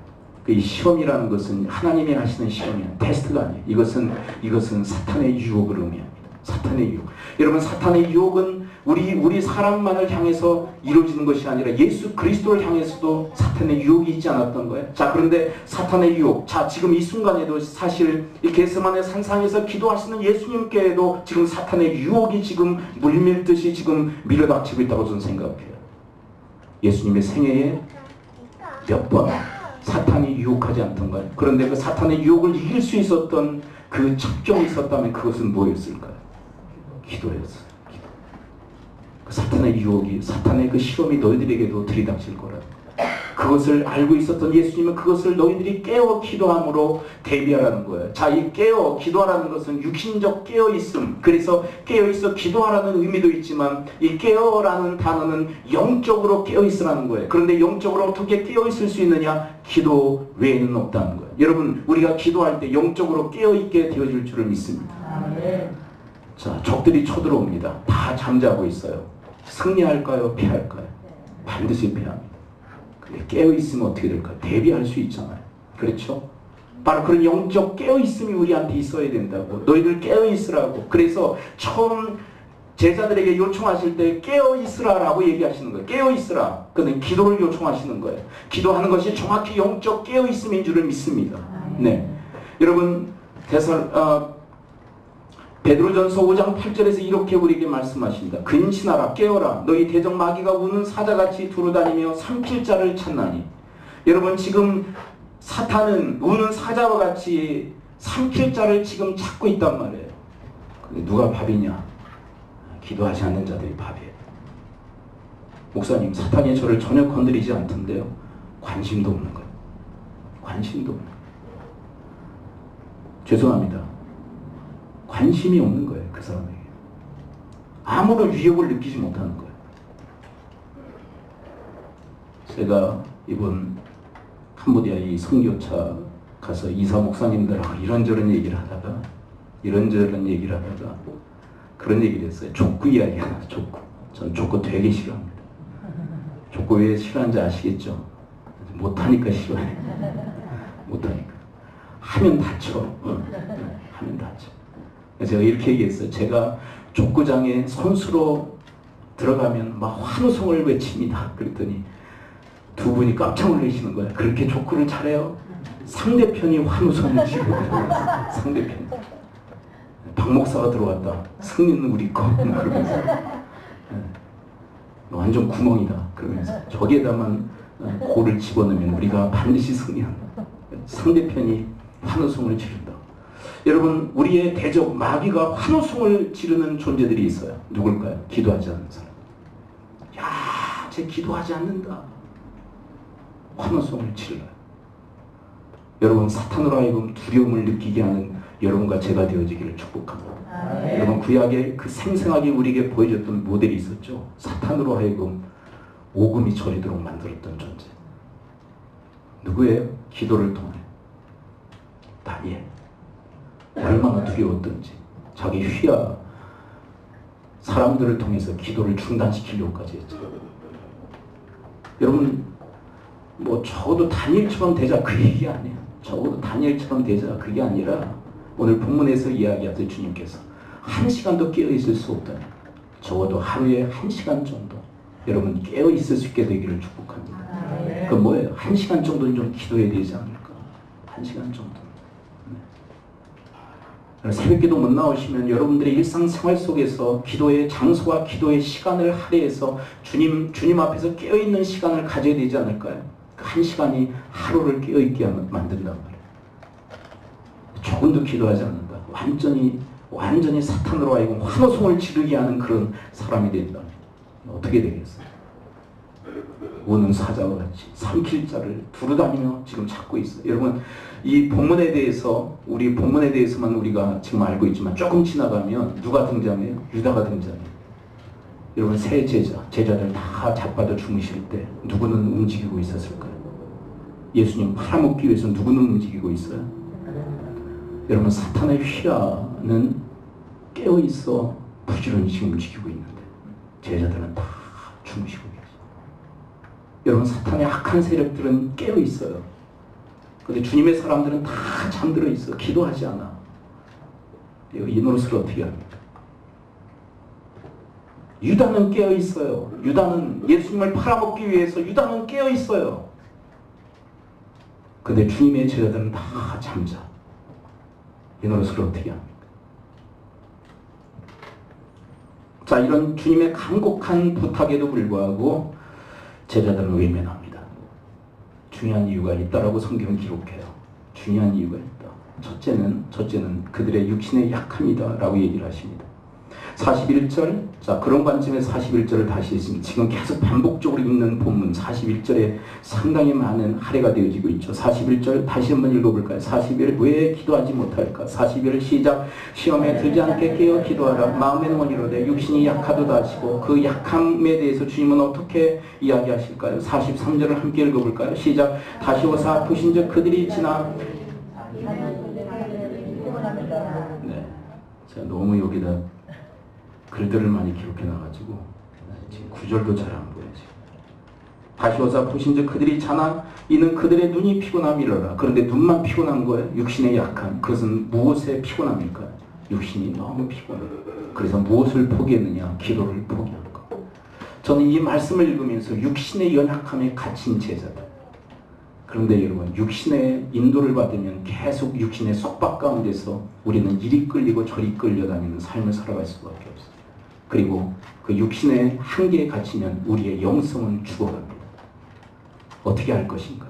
이 시험이라는 것은 하나님이 하시는 시험이 아니에요. 테스트가 아니에요. 이것은 사탄의 유혹을 의미합니다. 사탄의 유혹. 여러분, 사탄의 유혹은 우리 사람만을 향해서 이루어지는 것이 아니라 예수 그리스도를 향해서도 사탄의 유혹이 있지 않았던 거예요. 자, 그런데 사탄의 유혹. 자, 지금 이 순간에도 사실 이 겟세마네 산상에서 기도하시는 예수님께도 지금 사탄의 유혹이 지금 물밀듯이 지금 밀어닥치고 있다고 저는 생각해요. 예수님의 생애에 몇 번 사탄이 유혹하지 않던가요? 그런데 그 사탄의 유혹을 이길 수 있었던 그 첩경이 있었다면 그것은 뭐였을까요? 기도였어요. 기도. 그 사탄의 유혹이, 사탄의 그 시험이 너희들에게도 들이닥칠 거라는 그것을 알고 있었던 예수님은 그것을 너희들이 깨어 기도함으로 대비하라는 거예요. 자, 이 깨어 기도하라는 것은 육신적 깨어있음. 그래서 깨어있어 기도하라는 의미도 있지만 이 깨어라는 단어는 영적으로 깨어있으라는 거예요. 그런데 영적으로 어떻게 깨어있을 수 있느냐? 기도 외에는 없다는 거예요. 여러분, 우리가 기도할 때 영적으로 깨어있게 되어질 줄을 믿습니다. 자, 적들이 쳐들어옵니다. 다 잠자고 있어요. 승리할까요? 패할까요? 반드시 패합니다. 깨어있으면 어떻게 될까요? 대비할 수 있잖아요. 그렇죠? 바로 그런 영적 깨어있음이 우리한테 있어야 된다고. 너희들 깨어있으라고. 그래서 처음 제자들에게 요청하실 때 깨어있으라라고 얘기하시는 거예요. 깨어있으라. 그는 기도를 요청하시는 거예요. 기도하는 것이 정확히 영적 깨어있음인 줄을 믿습니다. 네, 여러분, 베드로전서 5장 8절에서 이렇게 우리에게 말씀하십니다. 근신하라, 깨어라. 너희 대적 마귀가 우는 사자같이 두루다니며 삼킬 자를 찾나니. 여러분, 지금 사탄은 우는 사자와 같이 삼킬 자를 지금 찾고 있단 말이에요. 근데 누가 밥이냐? 기도하지 않는 자들이 밥이에요. 목사님, 사탄이 저를 전혀 건드리지 않던데요. 관심도 없는 거예요. 관심도 없는 거예요. 죄송합니다. 관심이 없는 거예요. 그 사람에게. 아무런 위협을 느끼지 못하는 거예요. 제가 이번 캄보디아 이 선교차 가서 이사 목사님들하고 이런저런 얘기를 하다가 그런 얘기를 했어요. 족구 이야기가 나요. 족구. 전 족구 되게 싫어합니다. 족구 왜 싫어하는지 아시겠죠? 못하니까 싫어해. 못하니까. 하면 다쳐. 하면 다쳐. 제가 이렇게 얘기했어요. 제가 족구장에 선수로 들어가면 막 환호성을 외칩니다. 그랬더니 두 분이 깜짝 놀라시는 거예요. 그렇게 족구를 잘해요? 상대편이 환호성을 지르고 들어갔어요. 상대편이. 박 목사가 들어왔다. 승리는 우리 거. 그러면서 완전 구멍이다. 그러면서 저기에다만 골을 집어넣으면 우리가 반드시 승리한다. 상대편이 환호성을 지른다. 여러분, 우리의 대적 마귀가 환호성을 지르는 존재들이 있어요. 누굴까요? 기도하지 않는 사람. 야, 쟤 기도하지 않는다. 환호성을 질러요. 여러분, 사탄으로 하여금 두려움을 느끼게 하는 여러분과 제가 되어지기를 축복합니다. 여러분, 구약에 그 생생하게 우리에게 보여줬던 모델이 있었죠. 사탄으로 하여금 오금이 저리도록 만들었던 존재. 누구예요? 기도를 통해. 다니엘. 얼마나 두려웠던지. 자기 휘하 사람들을 통해서 기도를 중단시키려고까지 했죠. 여러분, 뭐 적어도 다니엘처럼 되자 그 얘기 아니에요. 적어도 다니엘처럼 되자 그게 아니라 오늘 본문에서 이야기하듯 주님께서 1시간도 깨어있을 수 없다니 적어도 하루에 1시간 정도 여러분 깨어있을 수 있게 되기를 축복합니다. 그 뭐예요? 1시간 정도는 좀 기도해야 되지 않을까? 1시간 정도. 새벽기도 못 나오시면 여러분들의 일상생활 속에서 기도의 장소와 기도의 시간을 할애해서 주님 앞에서 깨어있는 시간을 가져야 되지 않을까요? 그 1시간이 하루를 깨어있게 만든단 말이에요. 조금도 기도하지 않는다. 완전히 사탄으로 하여금 환호성을 지르게 하는 그런 사람이 된다. 어떻게 되겠어요? 우는 사자와 같이 삼킬 자를 두루다니며 지금 찾고 있어요. 여러분, 이 본문에 대해서 우리 본문에 대해서만 우리가 지금 알고 있지만 조금 지나가면 누가 등장해요? 유다가 등장해요. 여러분, 세 제자들 다 잡아다 죽으실 때 누구는 움직이고 있었을까요? 예수님 팔아먹기 위해서 누구는 움직이고 있어요? 여러분, 사탄의 휘하는 깨어있어 부지런히 지금 움직이고 있는데 제자들은 다 주무시고 계세요. 여러분, 사탄의 악한 세력들은 깨어있어요. 근데 주님의 사람들은 다 잠들어 있어. 기도하지 않아. 이 노릇을 어떻게 합니까? 유다는 깨어있어요. 유다는 예수님을 팔아먹기 위해서 유다는 깨어있어요. 근데 주님의 제자들은 다 잠자. 이 노릇을 어떻게 합니까? 자, 이런 주님의 간곡한 부탁에도 불구하고 제자들은 외면합니다. 중요한 이유가 있다라고 성경은 기록해요. 중요한 이유가 있다. 첫째는 그들의 육신의 약함이다라고 얘기를 하십니다. 41절, 자, 그런 관점에서 41절을 다시 읽습니다. 지금 계속 반복적으로 읽는 본문 41절에 상당히 많은 할애가 되어지고 있죠. 41절 다시 한번 읽어볼까요? 41, 왜 기도하지 못할까? 41 시작. 시험에 들지 않게 깨어 기도하라. 마음에는 원이로되 육신이 약하도다 하시고, 그 약함에 대해서 주님은 어떻게 이야기하실까요? 43절을 함께 읽어볼까요? 시작. 다시 오사 아프신 즉 그들이 지나. 네, 제가 너무 여기다 글들을 많이 기록해놔가지고 지금 구절도 잘 안 보여요. 다시 오사 보신즉 그들이 자나 이는 그들의 눈이 피곤함이로라. 그런데 눈만 피곤한 거예요. 육신의 약함. 그것은 무엇에 피곤함일까요? 육신이 너무 피곤해. 그래서 무엇을 포기했느냐? 기도를 포기한 거. 저는 이 말씀을 읽으면서 육신의 연약함에 갇힌 제자들. 그런데 여러분, 육신의 인도를 받으면 계속 육신의 속박 가운데서 우리는 이리 끌리고 저리 끌려다니는 삶을 살아갈 수밖에 없어요. 그리고 그 육신의 한계에 갇히면 우리의 영성은 죽어갑니다. 어떻게 할 것인가?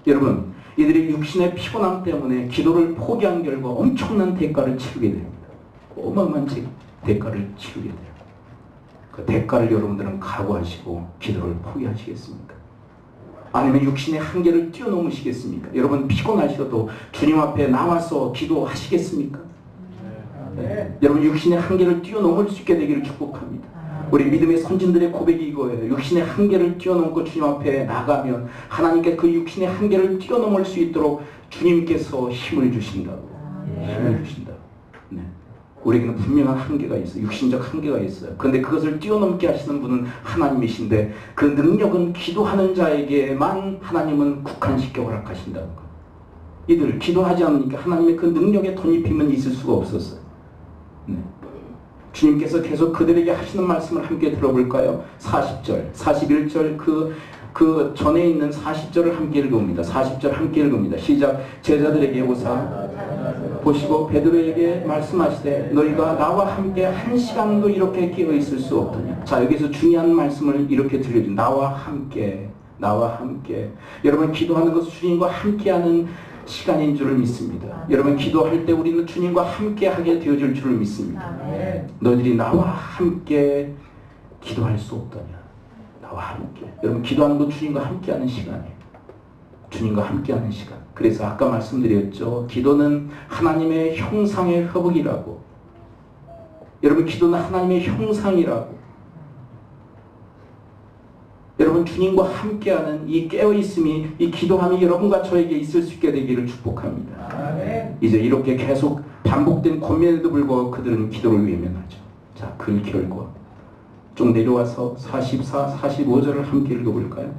여러분, 이들이 육신의 피곤함 때문에 기도를 포기한 결과 엄청난 대가를 치르게 됩니다. 어마어마한 대가를 치르게 돼요. 그 대가를 여러분들은 각오하시고 기도를 포기하시겠습니까? 아니면 육신의 한계를 뛰어넘으시겠습니까? 여러분, 피곤하셔도 주님 앞에 나와서 기도하시겠습니까? 네. 여러분, 육신의 한계를 뛰어넘을 수 있게 되기를 축복합니다. 우리 믿음의 선진들의 고백이 이거예요. 육신의 한계를 뛰어넘고 주님 앞에 나가면 하나님께 그 육신의 한계를 뛰어넘을 수 있도록 주님께서 힘을 주신다고. 힘을 주신다고. 네. 우리에게는 분명한 한계가 있어요. 육신적 한계가 있어요. 그런데 그것을 뛰어넘게 하시는 분은 하나님이신데 그 능력은 기도하는 자에게만 하나님은 국한시켜 허락하신다는 것. 이들 기도하지 않으니까 하나님의 그 능력의 덧입힘은 있을 수가 없었어요. 네. 주님께서 계속 그들에게 하시는 말씀을 함께 들어볼까요? 40절, 41절 그 전에 있는 40절을 함께 읽어봅니다. 40절 함께 읽어봅니다. 시작. 제자들에게 오사 보시고 베드로에게 말씀하시되 너희가 나와 함께 한 시간도 이렇게 깨어 있을 수 없더냐. 자, 여기서 중요한 말씀을 이렇게 들려준 나와 함께. 여러분 기도하는 것은 주님과 함께하는 시간인 줄을 믿습니다. 여러분 기도할 때 우리는 주님과 함께하게 되어질 줄을 믿습니다. 너희들이 나와 함께 기도할 수 없더냐. 나와 함께. 여러분 기도하는 건 주님과 함께하는 시간이에요. 주님과 함께하는 시간. 그래서 아까 말씀드렸죠. 기도는 하나님의 형상의 회복이라고. 여러분 기도는 하나님의 형상이라고. 여러분 주님과 함께하는 이 깨어있음이 이 기도함이 여러분과 저에게 있을 수 있게 되기를 축복합니다. 아멘. 이제 이렇게 계속 반복된 권면에도 불구하고 그들은 기도를 외면하죠. 자, 그 결과 좀 내려와서 44, 45절을 함께 읽어볼까요?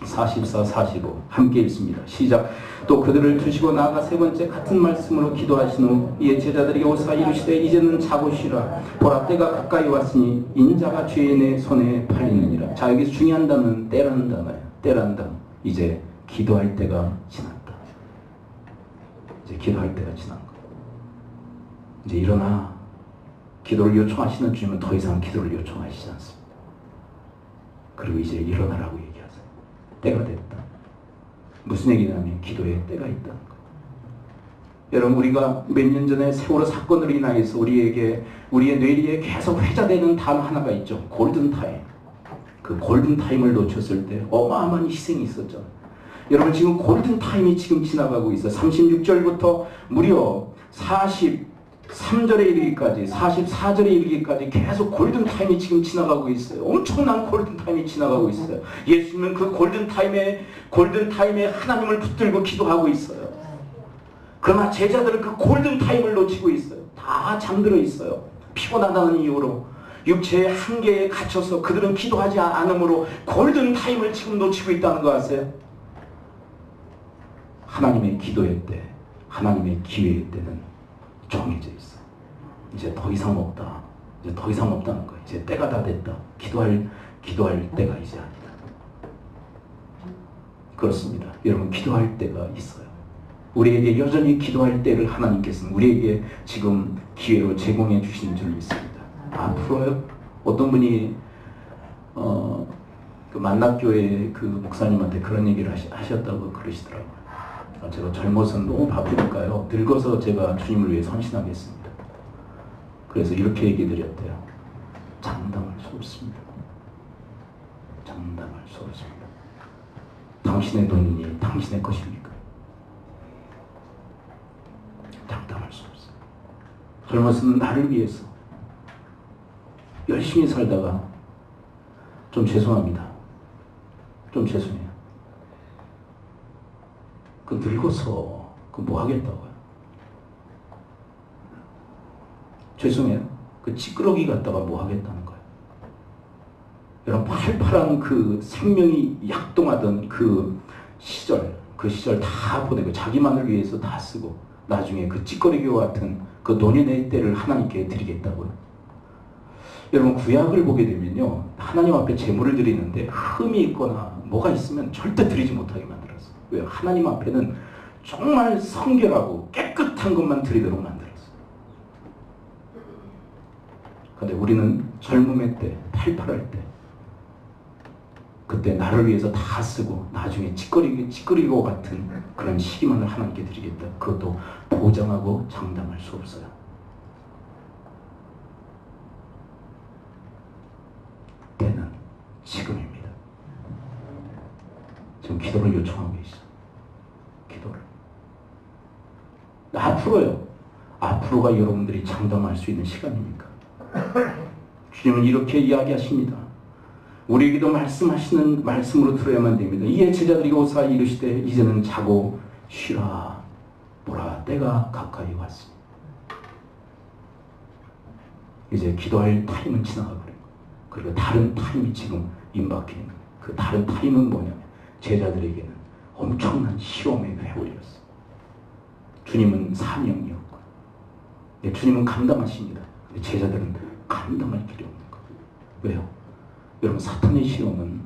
44, 45 함께 읽습니다. 시작. 또 그들을 두시고 나아가 세 번째 같은 말씀으로 기도하신 후 이에 제자들에게 오사 이르시되 이제는 자고 쉬라. 보라 때가 가까이 왔으니 인자가 죄인의 손에 팔리느니라. 자, 여기서 중요한 단어는 때라는 단어예요. 때라는 단어. 이제 기도할 때가 지났다. 이제 기도할 때가 지난 거. 이제 일어나. 기도를 요청하시는 주님은 더 이상 기도를 요청하시지 않습니다. 그리고 이제 일어나라고 얘기하세요. 때가 됐다. 무슨 얘기냐면 기도의 때가 있다는 거예요. 여러분 우리가 몇 년 전에 세월호 사건으로 인하여서 우리의 뇌리에 계속 회자되는 단어 하나가 있죠. 골든타임. 그 골든타임을 놓쳤을 때 어마어마한 희생이 있었죠. 여러분 지금 골든타임이 지금 지나가고 있어요. 36절부터 무려 43절에 이르기까지 44절에 이르기까지 계속 골든타임이 지금 지나가고 있어요. 엄청난 골든타임이 지나가고 있어요. 예수님은 그 골든타임에 하나님을 붙들고 기도하고 있어요. 그러나 제자들은 그 골든타임을 놓치고 있어요. 다 잠들어 있어요. 피곤하다는 이유로 육체의 한계에 갇혀서 그들은 기도하지 않으므로 골든타임을 지금 놓치고 있다는 거 아세요? 하나님의 기도의 때, 하나님의 기회의 때는 정해져 있어. 이제 더 이상 없다. 이제 더 이상 없다는 거예요. 이제 때가 다 됐다. 기도할 때가 이제 아니다. 그렇습니다. 여러분 기도할 때가 있어요. 우리에게 여전히 기도할 때를 하나님께서는 우리에게 지금 기회로 제공해 주시는 줄 믿습니다. 앞으로요. 어떤 분이 그 만납교회 그 목사님한테 그런 얘기를 하셨다고 그러시더라고요. 제가 젊어서 너무 바쁘니까요. 늙어서 제가 주님을 위해 헌신하겠습니다. 그래서 이렇게 얘기 드렸대요. 장담할 수 없습니다. 장담할 수 없습니다. 당신의 돈이니 당신의 것입니까? 장담할 수 없어요. 젊었으면 나를 위해서 열심히 살다가 좀 죄송합니다. 좀 죄송해요. 그 늙어서 그 뭐 하겠다고요? 죄송해요. 그 찌끄러기 갖다가 뭐 하겠다는 거예요. 여러분 팔팔한 그 생명이 약동하던 그 시절 다 보내고 자기만을 위해서 다 쓰고 나중에 그 찌꺼리기와 같은 그 노년의 때를 하나님께 드리겠다고요. 여러분 구약을 보게 되면요. 하나님 앞에 제물을 드리는데 흠이 있거나 뭐가 있으면 절대 드리지 못하게 만들었어요. 왜요? 하나님 앞에는 정말 성결하고 깨끗한 것만 드리도록 만들었어요. 그런데 우리는 젊음의 때, 팔팔할 때 그때 나를 위해서 다 쓰고 나중에 찌꺼리고 같은 그런 시기만을 하나님께 드리겠다. 그것도 보장하고 장담할 수 없어요. 때는 지금입니다. 지금 기도를 요청하고 계시죠. 기도를. 앞으로요. 앞으로가 여러분들이 장담할 수 있는 시간입니까? 주님은 이렇게 이야기하십니다. 우리에게도 말씀하시는 말씀으로 들어야만 됩니다. 이에 제자들이 오사 이르시되 이제는 자고 쉬라. 보라 때가 가까이 왔습니다. 이제 기도할 타임은 지나가 버린 거예요. 그리고 다른 타임이 지금 임박해 있는 거예요. 그 다른 타임은 뭐냐면 제자들에게는 엄청난 시험의 회오리였어요. 주님은 사명이었고, 주님은 감당하십니다. 근데 제자들은 감당할 길이 없는 거예요. 왜요? 여러분, 사탄의 시험은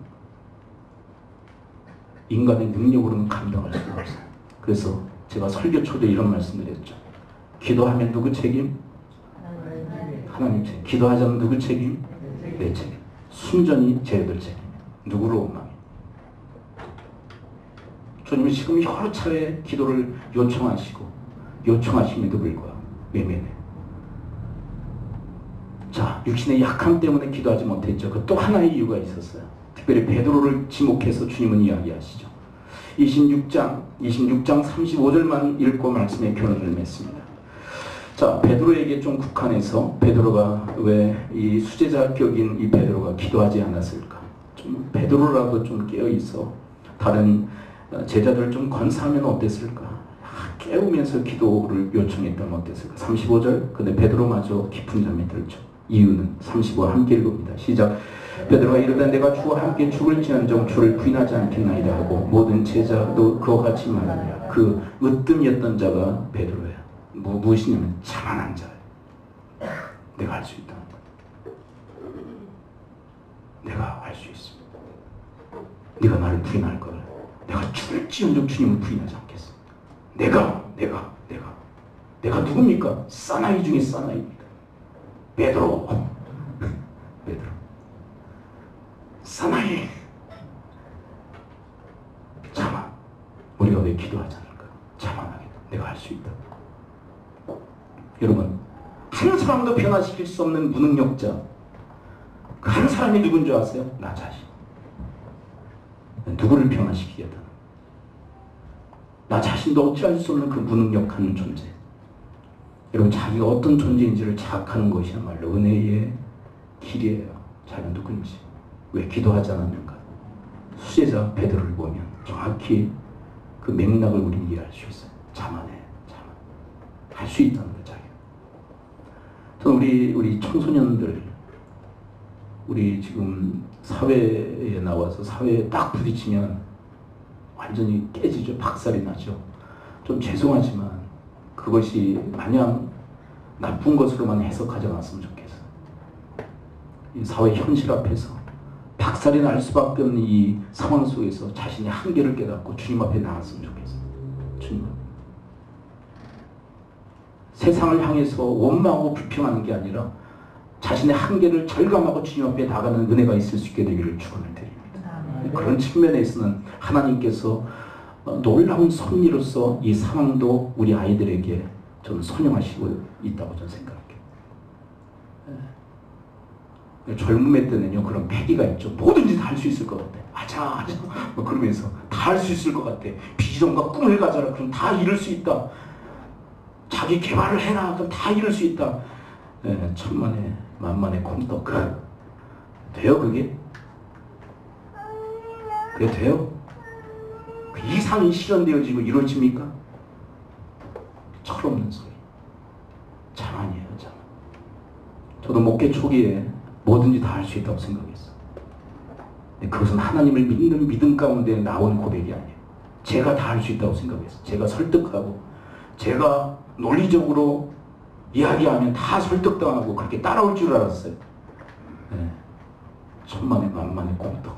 인간의 능력으로는 감당할 수가 없어요. 그래서 제가 설교 초대 이런 말씀을 했죠. 기도하면 누구 책임? 하나님 책임. 기도하지 않으면 누구 책임? 내 책임. 순전히 제자들 책임. 누구를 원망해? 주님이 지금 여러 차례 기도를 요청하심에도 불구하고 외면해요. 자, 육신의 약함 때문에 기도하지 못했죠. 그 또 하나의 이유가 있었어요. 특별히 베드로를 지목해서 주님은 이야기하시죠. 26장 35절만 읽고 말씀의 결론을 맺습니다. 자, 베드로에게 좀 국한해서 베드로가 왜 이 수제자격인 이 베드로가 기도하지 않았을까? 좀 베드로라도 좀 깨어있어 다른 제자들을 좀 건사하면 어땠을까? 깨우면서 기도를 요청했다면 어땠을까? 35절. 근데 베드로마저 깊은 잠에 들죠. 이유는 35 함께 읽읍니다. 시작. 베드로가 이르되 내가 주와 함께 죽을지언정 주를 부인하지 않겠나이다 하고 모든 제자도 그와 같이 말하니라. 그 으뜸이었던 자가 베드로야. 무엇이냐면 자만한 자예요. 내가 할 수 있다. 내가 할 수 있어. 네가 나를 부인할 거야. 내가 죽을지언정 주님을 부인하지 않겠어. 내가 누굽니까? 사나이 중에 사나이입니다. 베드로. 사나이. 자만. 우리가 왜 기도하지 않을까? 자만하게. 내가 할 수 있다. 여러분, 한 사람도 변화시킬 수 없는 무능력자. 그 한 사람이 누군 줄 아세요? 나 자신. 누구를 변화시키겠다. 나 자신도 어찌할 수 없는 그 무능력한 존재. 여러분, 자기가 어떤 존재인지를 자각하는 것이야말로 은혜의 길이에요. 자기가 누군지. 왜 기도하지 않았는가? 수제자 베드로를 보면 정확히 그 맥락을 우리는 이해할 수 있어요. 자만해. 할 수 있다는 거예요, 자기가. 저는 우리 청소년들, 우리 지금 사회에 나와서 사회에 딱 부딪히면 완전히 깨지죠. 박살이 나죠. 좀 죄송하지만 그것이 마냥 나쁜 것으로만 해석하지 않았으면 좋겠어요. 이 사회 현실 앞에서 박살이 날 수밖에 없는 이 상황 속에서 자신의 한계를 깨닫고 주님 앞에 나갔으면 좋겠어요. 주님 앞에. 세상을 향해서 원망하고 불평하는 게 아니라 자신의 한계를 절감하고 주님 앞에 나가는 은혜가 있을 수 있게 되기를 축원을 드립니다. 그런 측면에서는 하나님께서 놀라운 섭리로서 이 상황도 우리 아이들에게 저는 선용하시고 있다고 저는 생각해요. 젊음의 때는요, 그런 패기가 있죠. 뭐든지 다 할 수 있을 것 같아. 아자 뭐 그러면서 다 할 수 있을 것 같아. 비전과 꿈을 가져라. 그럼 다 이룰 수 있다. 자기 개발을 해라. 그럼 다 이룰 수 있다. 천만에 만만의 콩떡. 돼요 그게? 그게 돼요? 그 이상이 실현되어지고 이루어집니까? 철없는 소리. 자만이에요, 자만. 저도 목회 초기에 뭐든지 다 할 수 있다고 생각했어요. 그것은 하나님을 믿는 믿음 가운데 나온 고백이 아니에요. 제가 다 할 수 있다고 생각했어요. 제가 설득하고 제가 논리적으로 이야기하면 다 설득당하고 그렇게 따라올 줄 알았어요. 천만에 만만의 콩떡.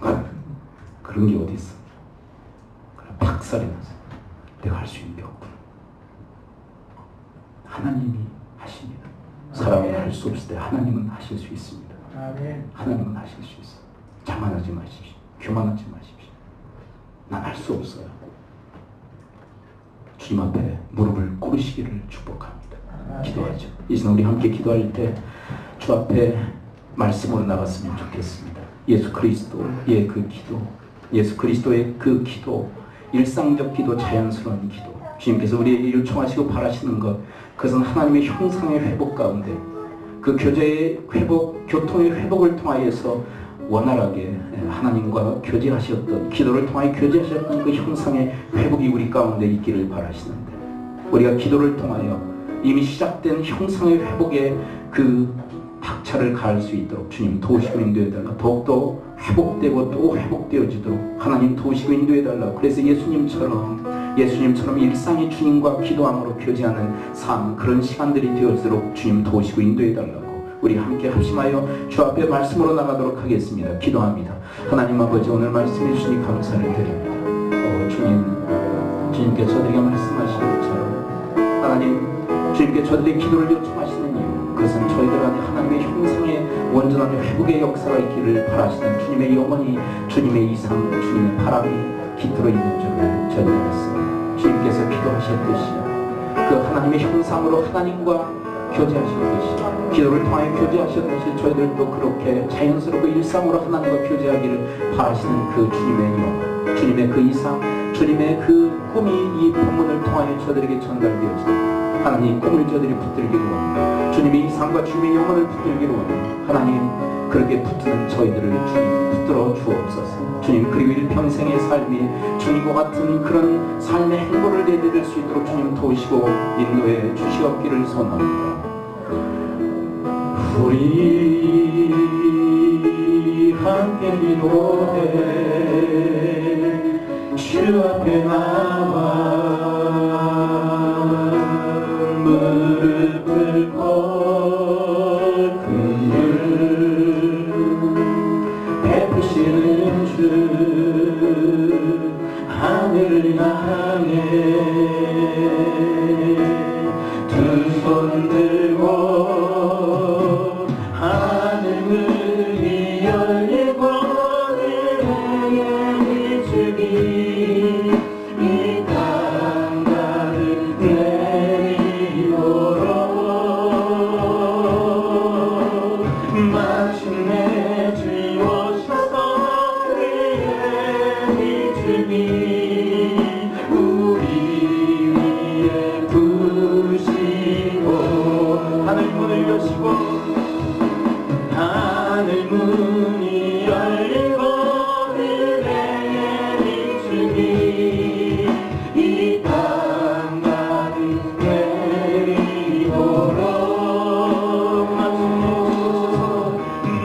그런 게 어디 있어? 박살이 나서 내가 할 수 있는 게 없구나. 하나님이 하십니다. 사람은 할 수 없을 때 하나님은 하실 수 있습니다. 하나님은 하실 수 있어요. 자만하지 마십시오. 교만하지 마십시오. 난 할 수 없어요. 주님 앞에 무릎을 꿇으시기를 축복합니다. 기도하죠. 이 시간 우리 함께 기도할 때 주 앞에 말씀으로 나갔으면 좋겠습니다. 예수 그리스도의 그 기도, 예수 그리스도의 그 기도, 일상적 기도, 자연스러운 기도, 주님께서 우리에게 요청하시고 바라시는 것, 그것은 하나님의 형상의 회복 가운데 그 교제의 회복, 교통의 회복을 통하여서 원활하게 하나님과 교제하셨던, 기도를 통하여 교제하셨던 그 형상의 회복이 우리 가운데 있기를 바라시는데, 우리가 기도를 통하여 이미 시작된 형상의 회복의 그 박차를 가할 수 있도록 주님 도우시고 인도해달라. 더욱더 회복되고 또 회복되어지도록 하나님 도우시고 인도해달라. 그래서 예수님처럼 일상의 주님과 기도함으로 교제하는 삶, 그런 시간들이 되어지도록 주님 도우시고 인도해달라고 우리 함께 합심하여 주 앞에 말씀으로 나가도록 하겠습니다. 기도합니다. 하나님 아버지, 오늘 말씀해 주시니 감사를 드립니다. 주님께 저들에게 말씀하신 것처럼 하나님, 주님께 저들의 기도를 요청하시는 이유, 그것은 저희들 안에 하나님의 형상의 온전한 회복의 역사가 있기를 바라시는 주님의 영원히 주님의 이상, 주님의 바람이 깃들어 있는 줄을 저희들 믿습니다. 주님께서 기도하셨듯이 그 하나님의 형상으로 하나님과 교제하셨듯이, 기도를 통하여 교제하셨듯이 저희들도 그렇게 자연스럽고 일상으로 하나님과 교제하기를 바라시는 그 주님의 영원, 주님의 그 이상, 주님의 그 꿈이 이 본문을 통하여 저들에게 전달되어지도록 하나님 꿈을 저들이 붙들기를 원합니다. 주님의 이상과 주님의 영혼을 붙들기를 원합니다. 하나님, 그렇게 붙드는 저희들을 주님 붙들어 주옵소서. 주님, 그리고 일평생의 삶이 주님과 같은 그런 삶의 행보를 내드릴 수 있도록 주님 도우시고 인도해 주시옵기를 소원합니다. 우리 함께 기도해 주 앞에 나와 무릎을 꿇고 베푸시는 주 하늘을 향해 두 손 들고 하늘 문이 열리고 내게 비추기 이 땅 가득 내리도록 마침내 주님 오셔서 우리의 비추기 우리 위에 부시고 하늘 문을 여시고 하늘 문이 열리고 그대의 비추기 이 땅 가득 내리도록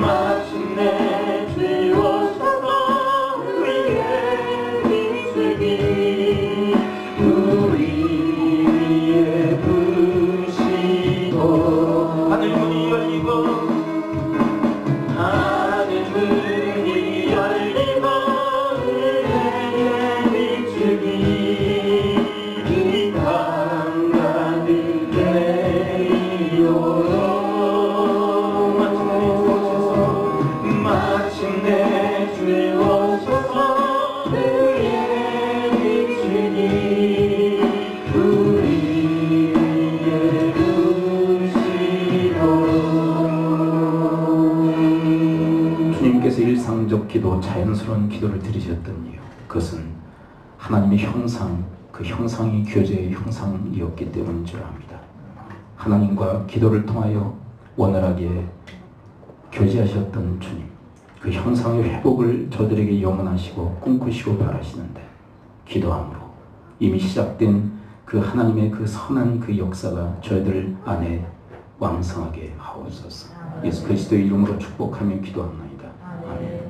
마침내 주님 오셔서 우리의 비추기 우리 위에 부시고 하늘 문이 열리고 하늘 문이 열리고 그대의 비추기 이 땅 가득 내리도록 마침내 주님 오셔서 그의 비추기 우리 위에 부시고. 주님께서 일상적 기도, 자연스러운 기도를 드리셨던 이유, 그것은 하나님의 형상, 그 형상이 교제의 형상이었기 때문인 줄 압니다. 하나님과 기도를 통하여 원활하게 교제하셨던 주님, 그 형상의 회복을 저들에게 영원하시고 꿈꾸시고 바라시는데 기도함으로 이미 시작된 그 하나님의 그 선한 그 역사가 저희들 안에 왕성하게 하옵소서. 예수 그리스도의 이름으로 축복하며 기도합니다. 아멘.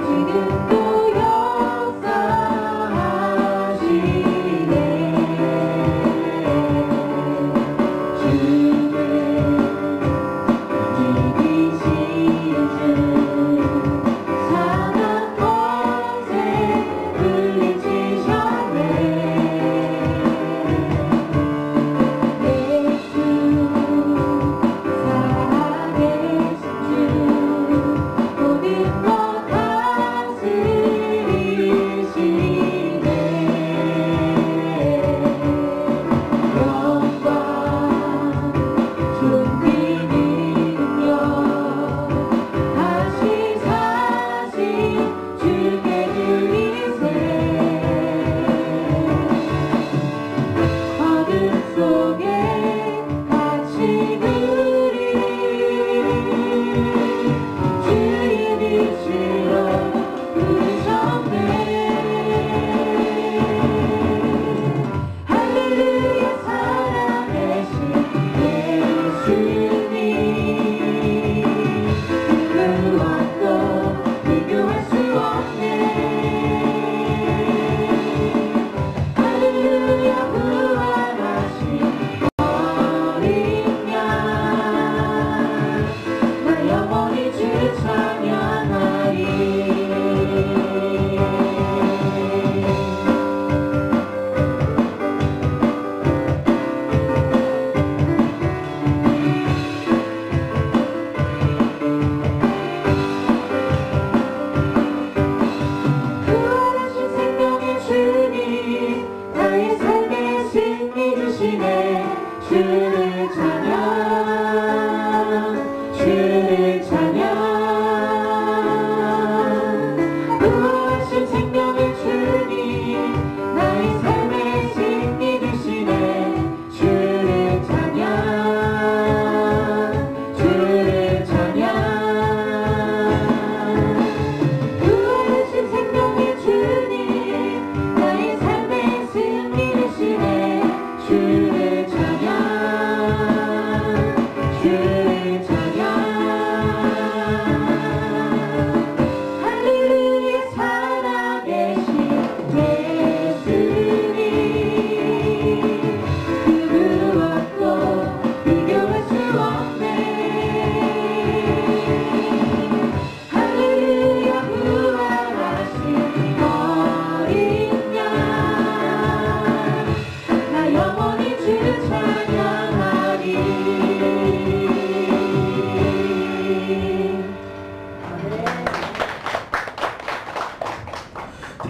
지금도 역사하시네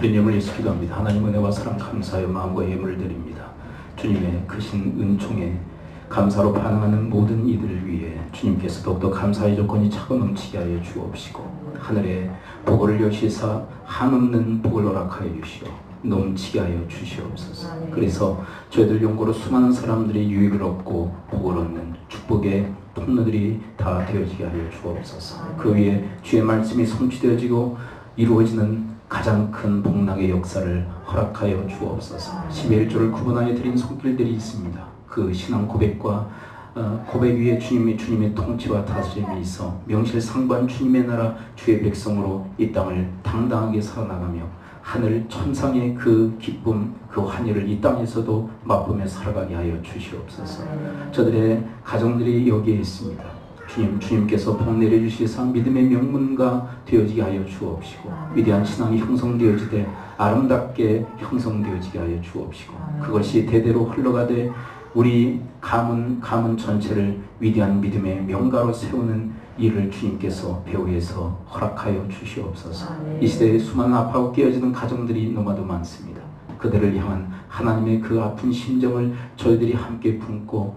주님 이름을 예수 기도합니다. 하나님 은혜와 사랑 감사하여 마음과 예물을 드립니다. 주님의 크신 은총에 감사로 반응하는 모든 이들을 위해 주님께서 더욱더 감사의 조건이 차고 넘치게 하여 주옵시고 하늘의 복을 여시사 한없는 복을 허락하여 주시오 넘치게 하여 주시옵소서. 그래서 저희들 용고로 수많은 사람들이 유익을 얻고 복을 얻는 축복의 통로들이 다 되어지게 하여 주옵소서. 그 위에 주의 말씀이 성취되어지고 이루어지는 가장 큰 복락의 역사를 허락하여 주옵소서. 11조를 구분하여 드린 손길들이 있습니다. 그 신앙 고백과 고백 위에 주님의 통치와 다스림이 있어 명실상부한 주님의 나라 주의 백성으로 이 땅을 당당하게 살아나가며 하늘 천상의 그 기쁨 그 환희를 이 땅에서도 맛보며 살아가게 하여 주시옵소서. 저들의 가정들이 여기에 있습니다. 주님께서 복 내려주시사 믿음의 명문가 되어지게 하여 주옵시고 위대한 신앙이 형성되어지되 아름답게 형성되어지게 하여 주옵시고 그것이 대대로 흘러가되 우리 가문 전체를 위대한 믿음의 명가로 세우는 일을 주님께서 배후에서 허락하여 주시옵소서. 이 시대에 수많은 아파하고 깨어지는 가정들이 너무나도 많습니다. 그들을 향한 하나님의 그 아픈 심정을 저희들이 함께 품고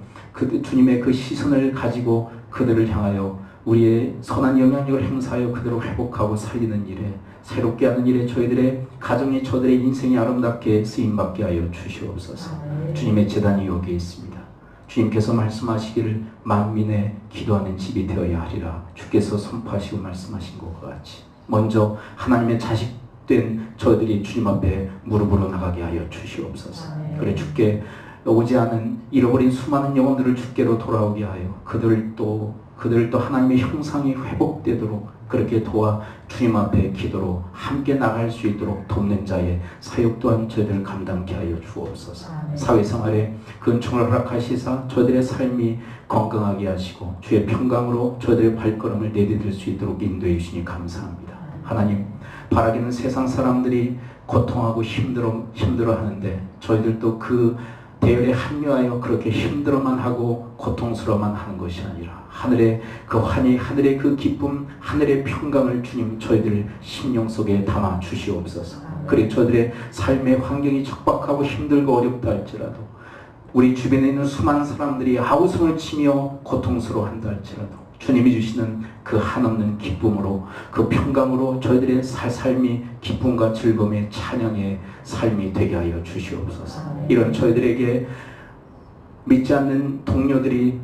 주님의 그 시선을 가지고 그들을 향하여 우리의 선한 영향력을 행사하여 그들을 회복하고 살리는 일에 새롭게 하는 일에 저희들의 가정이 저들의 인생이 아름답게 쓰임받게 하여 주시옵소서. 주님의 제단이 여기에 있습니다. 주님께서 말씀하시기를 만민의 기도하는 집이 되어야 하리라 주께서 선포하시고 말씀하신 것과 같이 먼저 하나님의 자식된 저희들이 주님 앞에 무릎으로 나가게 하여 주시옵소서. 그래 주께 오지 않은 잃어버린 수많은 영혼들을 주께로 돌아오게 하여 그들도 하나님의 형상이 회복되도록 그렇게 도와 주님 앞에 기도로 함께 나갈 수 있도록 돕는 자의 사역 또한 저희들을 감당케 하여 주옵소서. 사회생활에 그 은총을 허락하시사 저희들의 삶이 건강하게 하시고 주의 평강으로 저희들의 발걸음을 내디딜 수 있도록 인도해 주시니 감사합니다. 하나님 바라기는 세상 사람들이 고통하고 힘들어하는데 저희들도 그 대열에 합류하여 그렇게 힘들어만 하고 고통스러워만 하는 것이 아니라 하늘의 그 환희, 하늘의 그 기쁨, 하늘의 평강을 주님 저희들 심령 속에 담아 주시옵소서. 그래 저희들의 삶의 환경이 척박하고 힘들고 어렵다 할지라도 우리 주변에 있는 수많은 사람들이 아우성을 치며 고통스러워한다 할지라도 주님이 주시는 그 한없는 기쁨으로 그 평강으로 저희들의 삶이 기쁨과 즐거움의 찬양의 삶이 되게 하여 주시옵소서. 이런 저희들에게 믿지 않는 동료들이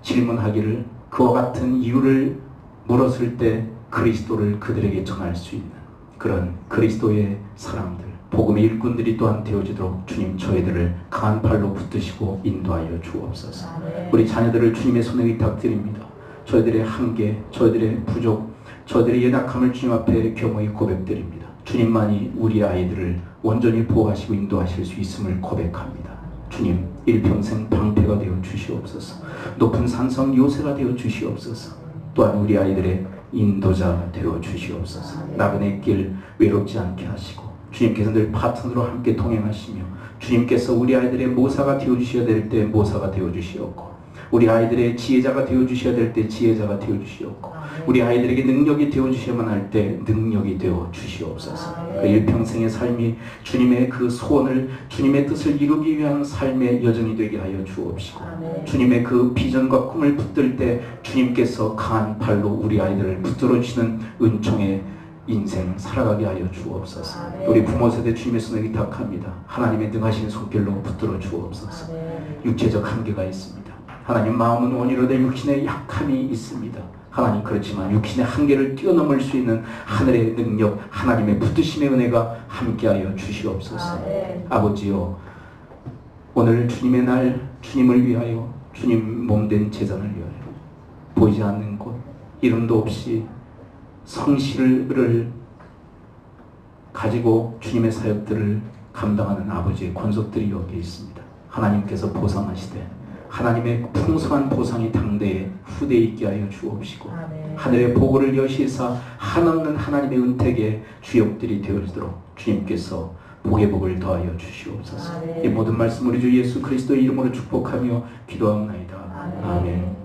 질문하기를 그와 같은 이유를 물었을 때 그리스도를 그들에게 전할 수 있는 그런 그리스도의 사람들 복음의 일꾼들이 또한 되어지도록 주님 저희들을 강한 팔로 붙드시고 인도하여 주옵소서. 우리 자녀들을 주님의 손에 의탁드립니다. 저희들의 한계, 저희들의 부족, 저희들의 연약함을 주님 앞에 겸허히 고백드립니다. 주님만이 우리 아이들을 온전히 보호하시고 인도하실 수 있음을 고백합니다. 주님 일평생 방패가 되어 주시옵소서. 높은 산성 요새가 되어 주시옵소서. 또한 우리 아이들의 인도자 되어 주시옵소서. 나그네 길 외롭지 않게 하시고 주님께서 늘 파트너로 함께 동행하시며 주님께서 우리 아이들의 모사가 되어 주셔야 될 때 모사가 되어 주시옵고 우리 아이들의 지혜자가 되어주셔야 될 때 지혜자가 되어주시옵고 우리 아이들에게 능력이 되어주셔야만 할 때 능력이 되어주시옵소서. 그 일평생의 삶이 주님의 그 소원을 주님의 뜻을 이루기 위한 삶의 여정이 되게 하여 주옵시고 주님의 그 비전과 꿈을 붙들 때 주님께서 강한 팔로 우리 아이들을 붙들어 주시는 은총의 인생 살아가게 하여 주옵소서. 우리 부모 세대 주님의 손에 의탁합니다. 하나님의 능하신 손길로 붙들어 주옵소서. 육체적 한계가 있습니다. 하나님 마음은 원이로되 육신의 약함이 있습니다. 하나님 그렇지만 육신의 한계를 뛰어넘을 수 있는 하늘의 능력 하나님의 붙드심의 은혜가 함께하여 주시옵소서. 아버지요 오늘 주님의 날 주님을 위하여 주님 몸된 제단을 위하여 보이지 않는 곳 이름도 없이 성실을 가지고 주님의 사역들을 감당하는 아버지의 권속들이 여기 있습니다. 하나님께서 보상하시되 하나님의 풍성한 보상이 당대에 후대에 있게 하여 주옵시고 하늘의 보고를 여시사 한없는 하나님의 은택에 주역들이 되어지도록 주님께서 복의 복을 더하여 주시옵소서. 이 모든 말씀 우리 주 예수 그리스도의 이름으로 축복하며 기도하옵나이다. 아멘.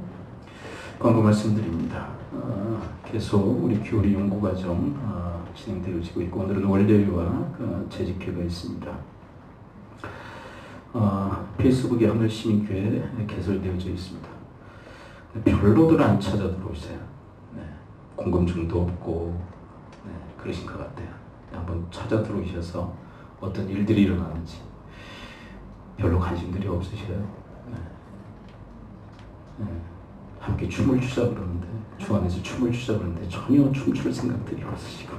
광고 말씀드립니다. 계속 우리 교리 연구과정 진행되어지고 있고 오늘은 월요일과 재직회가 있습니다. 페이스북에 하늘시민교회 개설되어져 있습니다. 별로들 안 찾아 들어오세요. 네, 궁금증도 없고 그러신 것 같아요. 한번 찾아 들어오셔서 어떤 일들이 일어나는지 별로 관심들이 없으셔요. 함께 춤을 추자 그러는데 주 안에서 춤을 추자 그러는데 전혀 춤출 생각들이 없으시고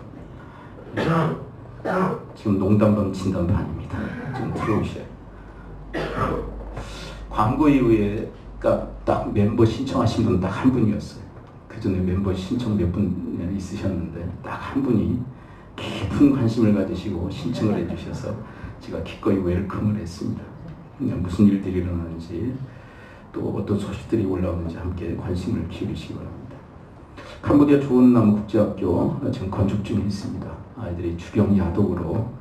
지금 농담반 진담반입니다. 좀 들어오셔요. 광고 이후에 딱 멤버 신청하신 분은 딱 한 분이었어요. 그 전에 멤버 신청 몇 분 있으셨는데 딱 한 분이 깊은 관심을 가지시고 신청을 해주셔서 제가 기꺼이 웰컴을 했습니다. 무슨 일들이 일어나는지 또 어떤 소식들이 올라오는지 함께 관심을 기울이시기 바랍니다. 캄보디아 좋은나무 국제학교 지금 건축 중에 있습니다. 아이들이 주경 야독으로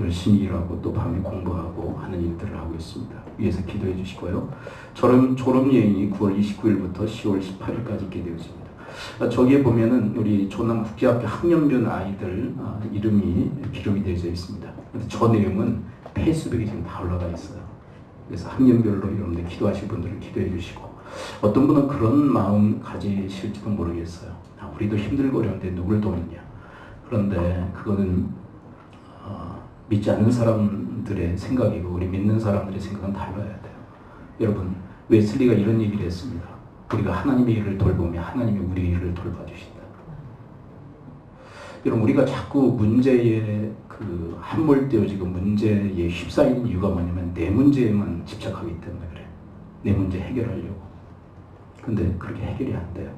열심히 일하고 또 밤에 공부하고 하는 일들을 하고 있습니다. 위에서 기도해 주시고요. 졸업여행이 9월 29일부터 10월 18일까지 있게 되어집니다. 저기에 보면은 우리 좋은나무 국제학교 학년별 아이들 이름이 기록이 되어져 있습니다. 근데 저 내용은 페이스북에 지금 다 올라가 있어요. 그래서 학년별로 여러분들 기도하실 분들은 기도해 주시고 어떤 분은 그런 마음 가지실지도 모르겠어요. 우리도 힘들고 어려운데 누굴 돕느냐. 그런데 그거는 믿지 않는 사람들의 생각이고 우리 믿는 사람들의 생각은 달라야 돼요. 여러분 웨슬리가 이런 얘기를 했습니다. 우리가 하나님의 일을 돌보면 하나님이 우리 일을 돌봐주신다. 여러분 우리가 자꾸 문제에 함몰되어지고 문제에 휩싸이는 이유가 뭐냐면 내 문제에만 집착하기 때문에 그래요. 내 문제 해결하려고. 근데 그렇게 해결이 안 돼요.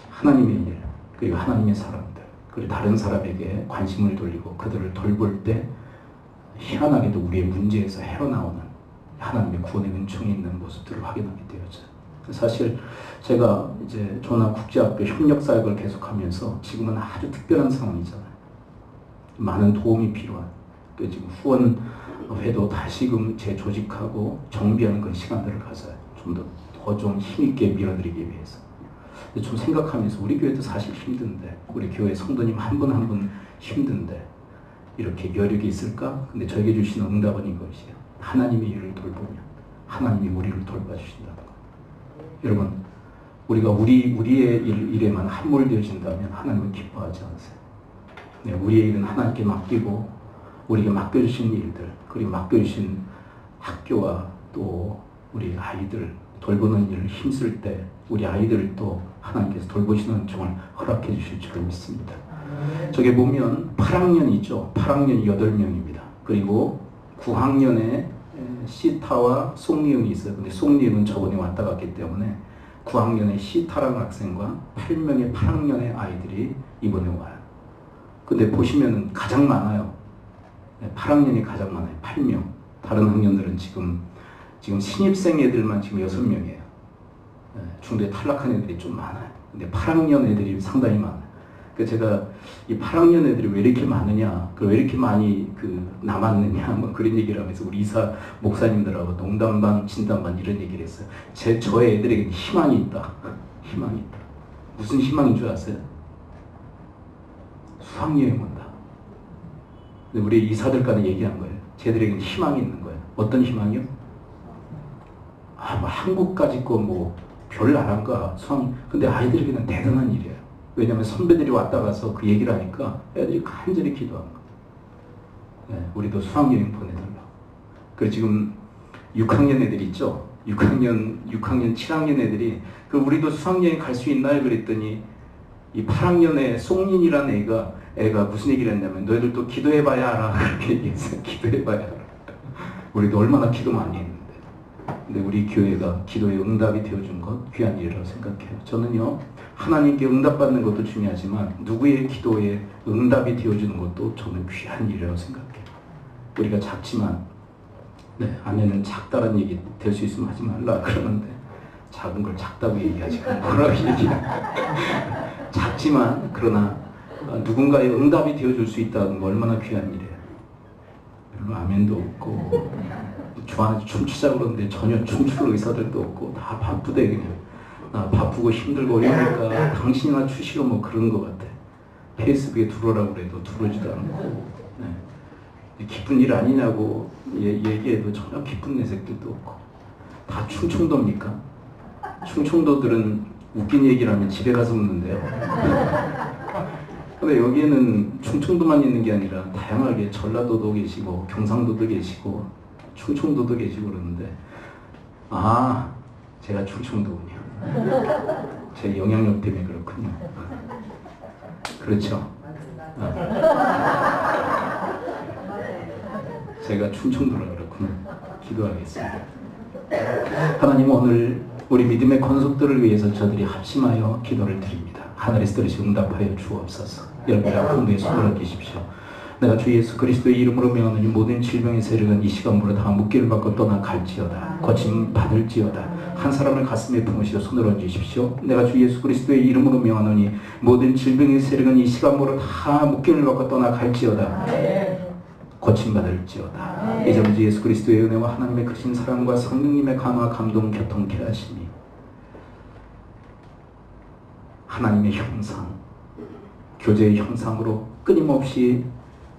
하나님의 일, 그리고 하나님의 사람들, 그리고 다른 사람에게 관심을 돌리고 그들을 돌볼 때 희한하게도 우리의 문제에서 헤어나오는 하나님의 구원의 은총이 있는 모습들을 확인하게 되었죠. 사실 제가 이제 조남 국제학교 협력 사역을 계속하면서 지금은 아주 특별한 상황이잖아요. 많은 도움이 필요한. 또 지금 후원회도 다시금 재조직하고 정비하는 그런 시간들을 가져요. 좀 더 힘있게 밀어드리기 위해서. 근데 좀 생각하면서 우리 교회도 사실 힘든데, 우리 교회 성도님 한 분 한 분 힘든데 이렇게 여력이 있을까? 근데 저에게 주신 응답은 이것이에요. 하나님의 일을 돌보면 하나님이 우리를 돌봐주신다는 거. 여러분, 우리가 우리의 일에만 함몰되어진다면 하나님은 기뻐하지 않으세요. 네, 우리의 일은 하나님께 맡기고 우리에게 맡겨주신 일들, 그리고 맡겨주신 학교와 또 우리 아이들 돌보는 일을 힘쓸 때 우리 아이들을 또 하나님께서 돌보시는 은총을 허락해 주실 줄 믿습니다. 저게 보면 8학년이죠. 8학년이 8명입니다. 그리고 9학년에 시타와 송리은이 있어요. 근데 송리은은 저번에 왔다 갔기 때문에 9학년의 시타라는 학생과 8명의 8학년의 아이들이 이번에 와요. 근데 보시면은 가장 많아요. 8학년이 가장 많아요. 8명. 다른 학년들은 지금 신입생 애들만 지금 6명이에요. 중도에 탈락한 애들이 좀 많아요. 근데 8학년 애들이 상당히 많아요. 그래서 제가 이 8학년 애들이 왜 이렇게 많으냐, 왜 이렇게 많이 남았느냐, 뭐 그런 얘기를 하면서 우리 이사 목사님들하고 농담반, 진담반 이런 얘기를 했어요. 저의 애들에게는 희망이 있다. 희망이 있다. 무슨 희망인 줄 아세요? 수학여행 온다. 근데 우리 이사들과는 얘기한 거예요. 쟤들에게는 희망이 있는 거예요. 어떤 희망이요? 뭐 한국까지 거 뭐 별 나라인가 수학. 근데 아이들에게는 대단한 일이에요. 왜냐하면 선배들이 왔다 가서 그 얘기를 하니까 애들이 간절히 기도하는 거예요. 네, 우리도 수학여행 보내달라. 그리고 지금 6학년 애들 있죠. 6학년, 7학년 애들이 우리도 수학여행 갈 수 있나요? 그랬더니 이 8학년의 송린이라는 애가 무슨 얘기를 했냐면 너희들 또 기도해봐야 알아. 그렇게 얘기했어요. 기도해봐야 알아. 우리도 얼마나 기도 많이 했는데. 근데 우리 교회가 기도에 응답이 되어준 것 귀한 일이라고 생각해요. 저는요, 하나님께 응답받는 것도 중요하지만 누구의 기도에 응답이 되어주는 것도 저는 귀한 일이라고 생각해요. 우리가 작지만, 아내는 작다는 얘기 될 수 있으면 하지 말라 그러는데 작은 걸 작다고 얘기하지 뭐라고 얘기해. 작지만 그러나 누군가의 응답이 되어줄 수 있다는 거 얼마나 귀한 일이에요. 별로 아멘도 없고 좋아하는 춤추자 그러는데 전혀 춤출 의사들도 없고 다 바쁘대. 그냥 나 바쁘고 힘들고 어려우니까 당신이나 추시고 뭐 그런 것 같아. 페이스북에 들어오라고 그래도 들어오지도 않고 네. 기쁜 일 아니냐고 얘기해도 전혀 기쁜 내색들도 없고 다 충청도입니까? 충청도들은 웃긴 얘기를 하면 집에 가서 웃는데요. 근데 여기에는 충청도만 있는 게 아니라 다양하게 전라도도 계시고 경상도도 계시고 충청도도 계시고 그러는데 아 제가 충청도군요. 제 영향력 때문에 그렇군요. 그렇죠? 제가 충청도라 그렇군요. 기도하겠습니다. 하나님 오늘 우리 믿음의 권속들을 위해서 저들이 합심하여 기도를 드립니다. 하늘에서 들으시 응답하여 주옵소서. 여러분의 아픔에 손을 끼십시오. 내가 주 예수 그리스도의 이름으로 명하노니 모든 질병의 세력은 이 시간부로 다 묶기를 받고 떠나갈지어다. 고침 받을지어다. 한 사람을 가슴에 품으시어 손을 얹으십시오. 내가 주 예수 그리스도의 이름으로 명하노니 모든 질병의 세력은 이 시간부로 다 묶기를 받고 떠나갈지어다. 고침 받을지어다. 이제는 주 예수 그리스도의 은혜와 하나님의 크신 사랑과 성령님의 감화 감동 교통케 하시니 하나님의 형상, 교제의 형상으로 끊임없이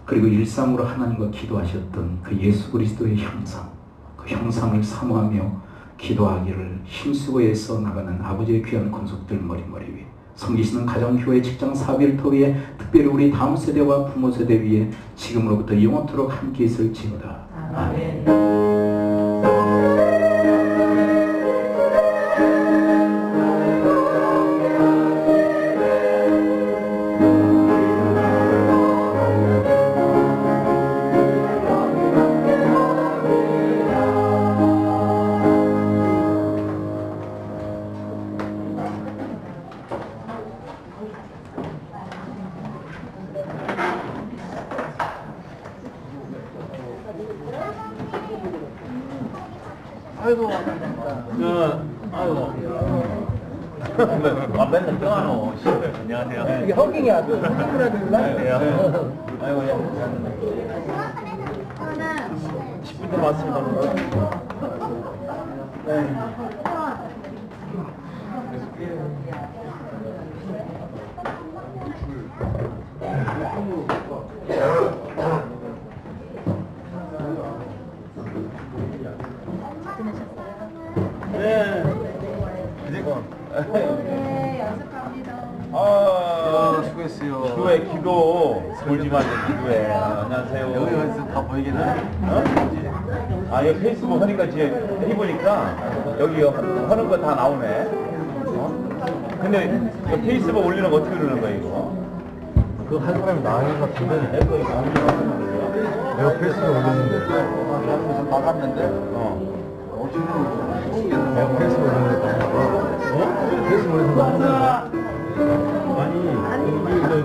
그리고 일상으로 하나님과 기도하셨던 그 예수 그리스도의 형상, 그 형상을 사모하며 기도하기를 힘쓰고 애써 나가는 아버지의 귀한 권속들 머리머리 위에 섬기시는 가정교회 직장 사업일터 위에 특별히 우리 다음 세대와 부모 세대 위에 지금으로부터 영원토록 함께 있을지어다. 아멘. 아이고, 아이고. 맨날 껴안어. 안녕하세요. 이게 허깅이야. 허깅이라든가. 아이고, 예. 10분 전 왔습니다. 네. 네, 연습합니다. 수고했어요. 기도해, 기도. 울지 말고 기도해. 안녕하세요. 여기 어디서 다 보이긴 하네. 아, 여기 페이스북 하니까 이제 해보니까 여기 하는 거 다 나오네. 근데 이거 페이스북 올리는 거 어떻게 누르는 거야, 이거? 그거 한 사람이 나가는 것 같은데. 내가 페이스북에 올렸는데. 나갔는데? 내가 페이스북에 올렸는데. 페이스북에 올렸는데. 아니, 여기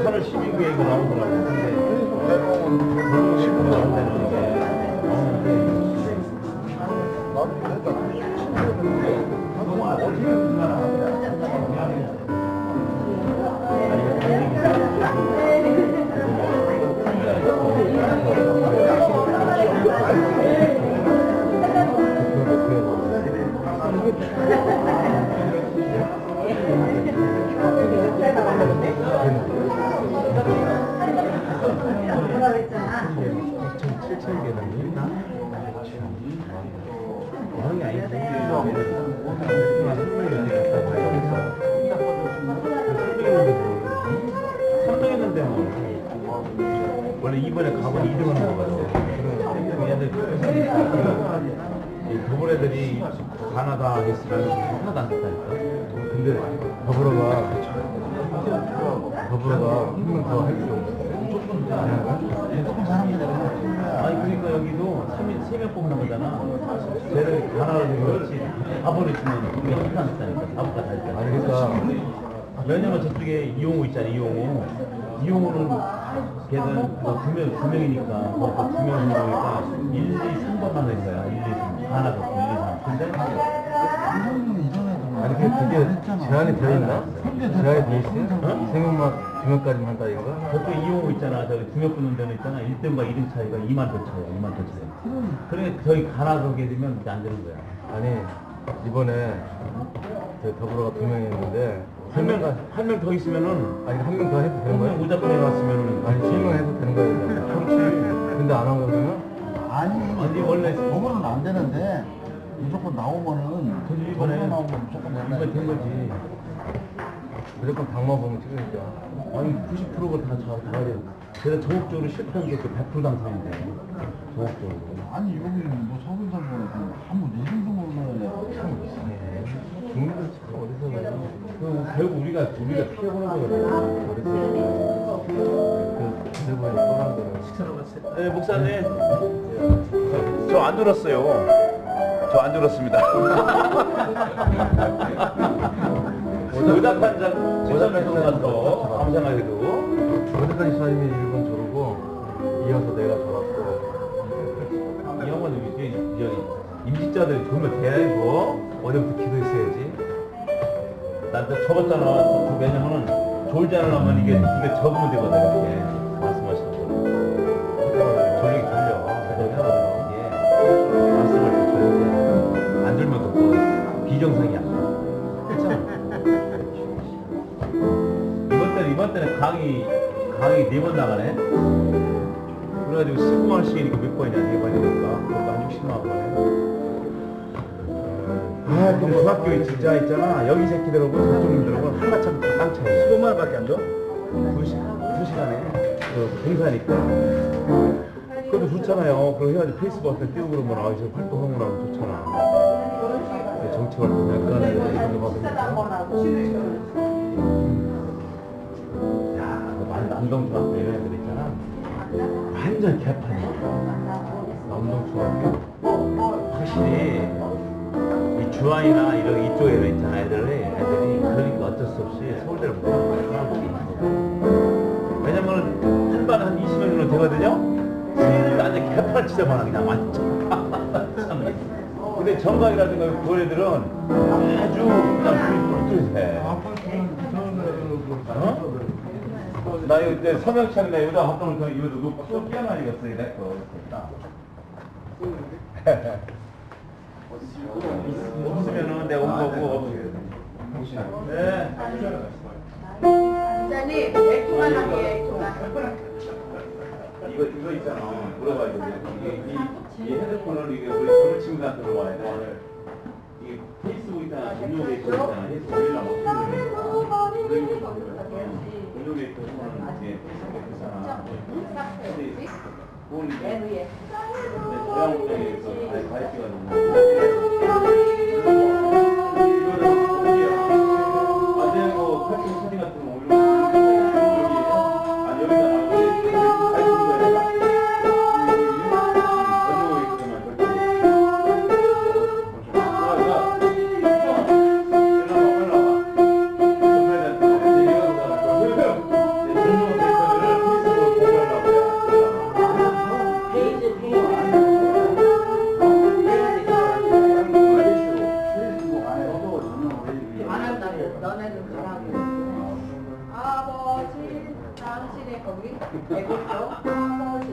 8월 12일에 이거 나오더라고. 근데 너무 쉽고 안 되는 게 원래 이번에 가본 2등 하는 거 같아요. 얘들 이 더블 애들이 가나다 했으면 하나도 안 됐다니까. 근데 더불어가 한 명 더 할 필요 없어. 조금 사람들 아니 그러니까 여기도 3명 뽑는 거잖아. 쟤를 가나를 그렇지 밥을 주면 우리 한판 안 했다니까. 4부가 다 했잖아. 아니 그러니까 왜냐면 저쪽에 이용호 있잖아. 이용호는 걔들 뭐 두 명이니까 뭐 2명이니까 1, 2, 3번만 된 거야. 1, 2, 3 하나 더 1, 2, 3 근데 아니 그게 제한이 돼 있나? 제한이 돼 있어? 세 명만 2명까지만 한다 이거가? 저쪽 이용호 있잖아. 저기 2명 뽑는 데는 있잖아. 1등과 2등 차이가 2만 더 차이야. 2만 더 차이. 그러니까 저기 가나 서게 되면 이제 안 되는 거야. 아니 이번에 그 더불어가 2명이 있는데 한 명 더 있으면은 아니 한 명 더 해도 되는 거야? 무작정에 갔으면은 아니 2명 해도 되는 거야. 그렇지. 근데 안 한 거야 그러면? 아니 원래 먹으면 안 되는데 무조건 나오면은 이번에 나오면 무조건 된다. 이번 된 거지. 무조건 당만 보면 찍으니까. 아니 90%가 다 돼요. 그래서 전국적으로 실패한 게 100% 당선인데 전국적으로. 아니 여기 뭐 서울살보는 한번 이 정도 먹으면 참 이상해. 중국은 참 어디서 가지? 그 결국 우리가 피해보는 거거든. 그 대본이 떠난 거는 네, 목사님. 저 안 들었어요. 저 안 들었습니다. 오답한 더 감상하게도. 어디까지 사람이 1번 저러고 이어서 내가 저랬어. 이 형은 여기 임직자들이 졸면 돼야 이거. 어제부터 기도했어야지. 나한테 적었잖아. 왜냐면은 졸지 않으려면 이게 적으면 되거든. 이렇게 말씀하시는 거. 졸리기 졸려. 예. 말씀할 때 졸려. 안 졸면 또 비정상이야. 그렇잖아. 이번 때는 강의 4번 나가네. 그래가지고 15만 원씩이니까 몇 번이냐? 4번이니까 그것도 한 60만 원 거네. 아, 근데 중학교 진짜 있잖아. 여기 새끼들하고 저쪽님들하고 한바탕 땅 차이. 15만 원밖에 안 줘? 2시간에 그 봉사니까. 그것도 좋잖아요. 그럼 해가지고 페이스북에 띄우고 그러면 아, 이제 활동하고 나면 좋잖아. 정치 활동이나 그런 애들 이런 거 받으니까. 야, 남동중학교 이런 애들 있잖아. 완전 개판이야. 남동중학교. 확실히 이 주안이나 이런 이쪽 애들 있잖아. 애들이 그러니까 어쩔 수 없이 서울대를 못 가는 사람들이 있어. 왜냐면은 한 반에 한 20명 정도 되거든요. 완전 개판을 치자마자 그냥 완전. 근데 정강이라든가 그 애들은 아주 그냥 불이 해. 어? 나 이때 서명창 나 여기다 학교를 더 이거도 놓고 또 피아노니겠어 이래 또 없으면은 내가 온 거고 네. 목사님 맥주만 하게 이거 있잖아. 물어봐야 돼. 이 핸드폰을 이게 우리 젊은 친구들한테 물어봐야 돼. 이게 페이스북 있잖아. 운용 데이터 있잖아. 해서 올리려면 어떻게 운용 데이터 보면 이제 페이스북에 있잖아. 그건 이제 저양국장에서 가입해가지고 완전 뭐 팔뚝 사진 같은 거 올리면 아니 여기다 안 한다고 너네는 잘하고 아버지 당신의 거기 애국도 아버지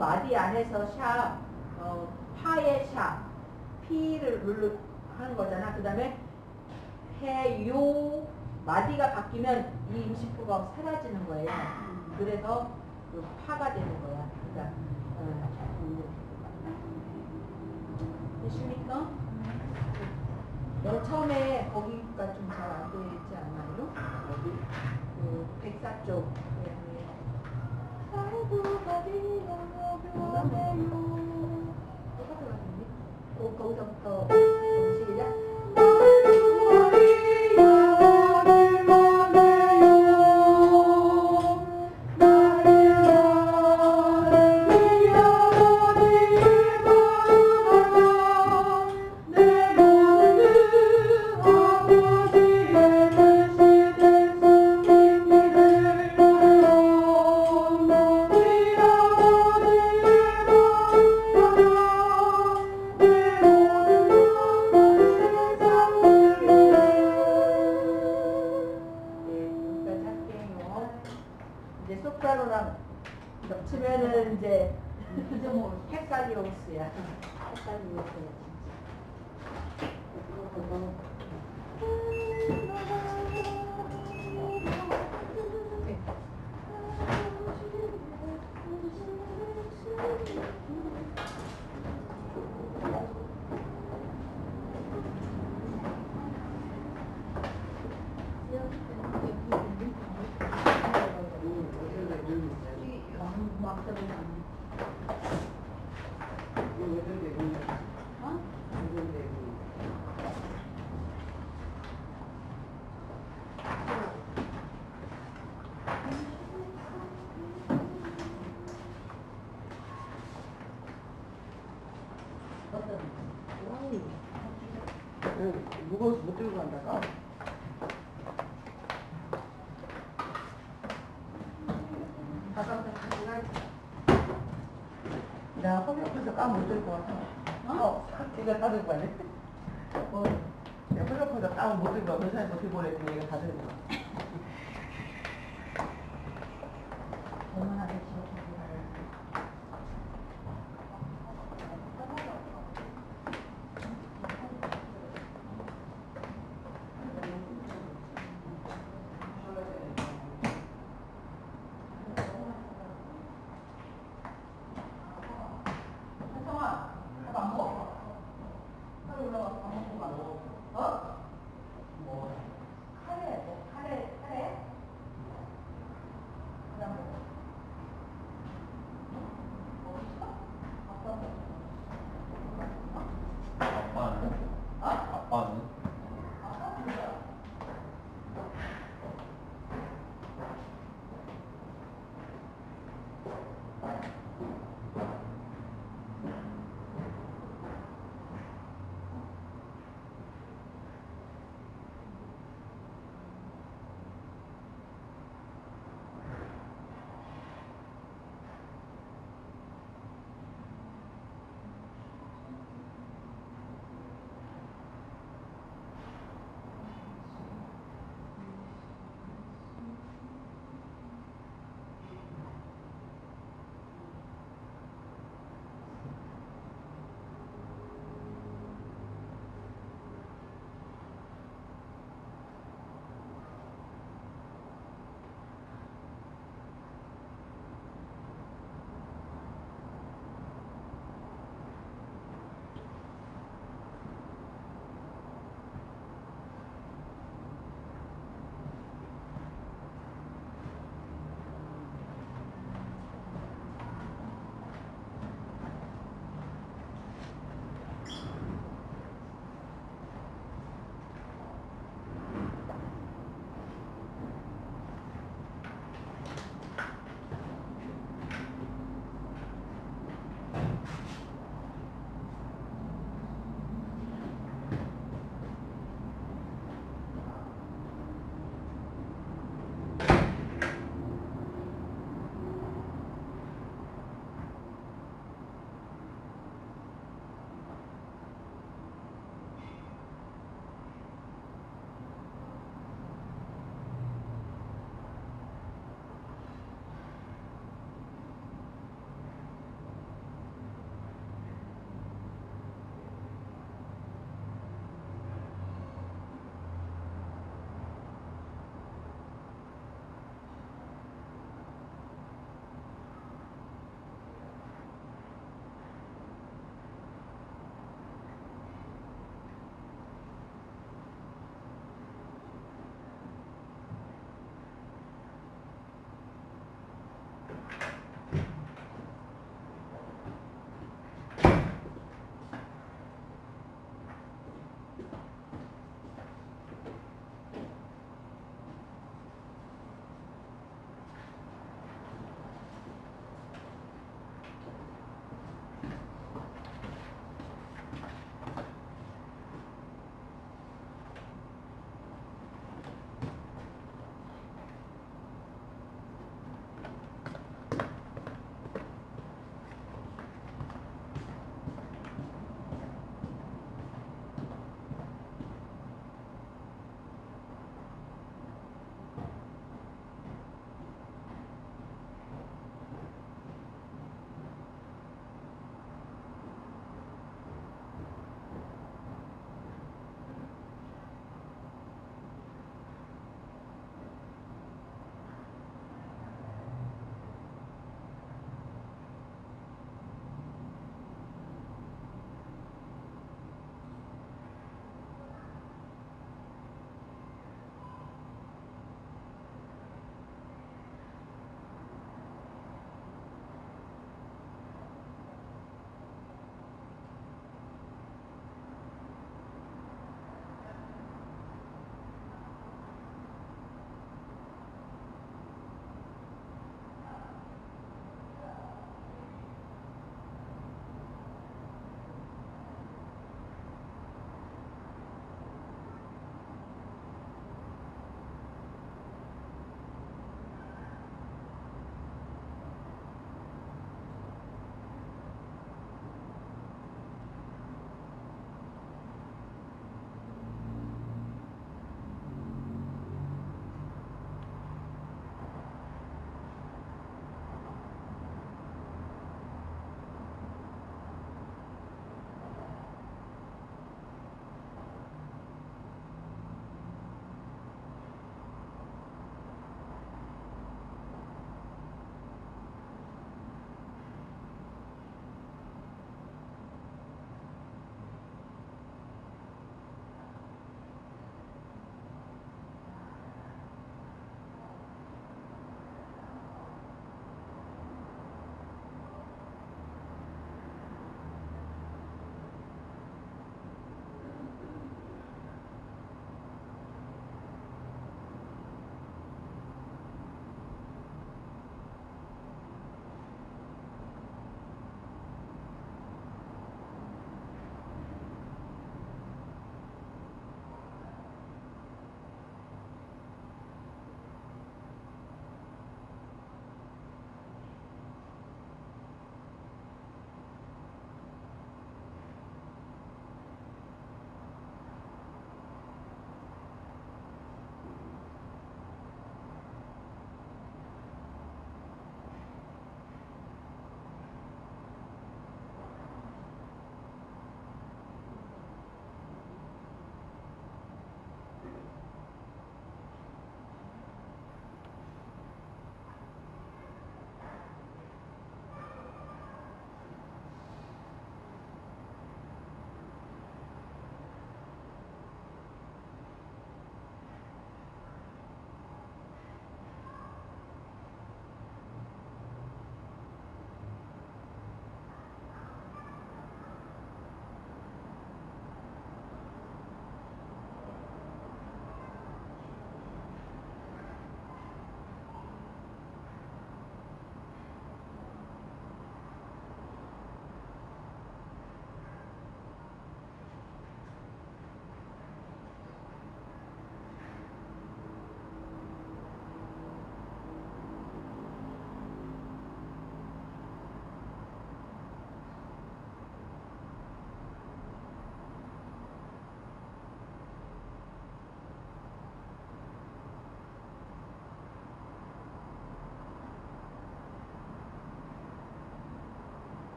마디 안에서 샵, 파의 샵, 피를 누르 하는 거잖아. 그 다음에 해요 마디가 바뀌면 이 임시표가 사라지는 거예요. 그래서 그 파가 되는 거야. 그러니까 되십니까? 너 처음에 거기가 좀 잘 안 되지 않나요? 어디? 그 백사 쪽. 거기서부터 시작. 이제 소프라노랑 겹치면은 이제 헷갈리오스야. 헷갈리오스야. 무거워서 못 들고 간다가 나 허리 아파서 까 못 들고 와서 이거 다 들고 가네. 내가 허리 아파서 까 못 들고 와. 회사에 못 들고 오랬더니 이거 다 들고 와. 얼마나 됐지?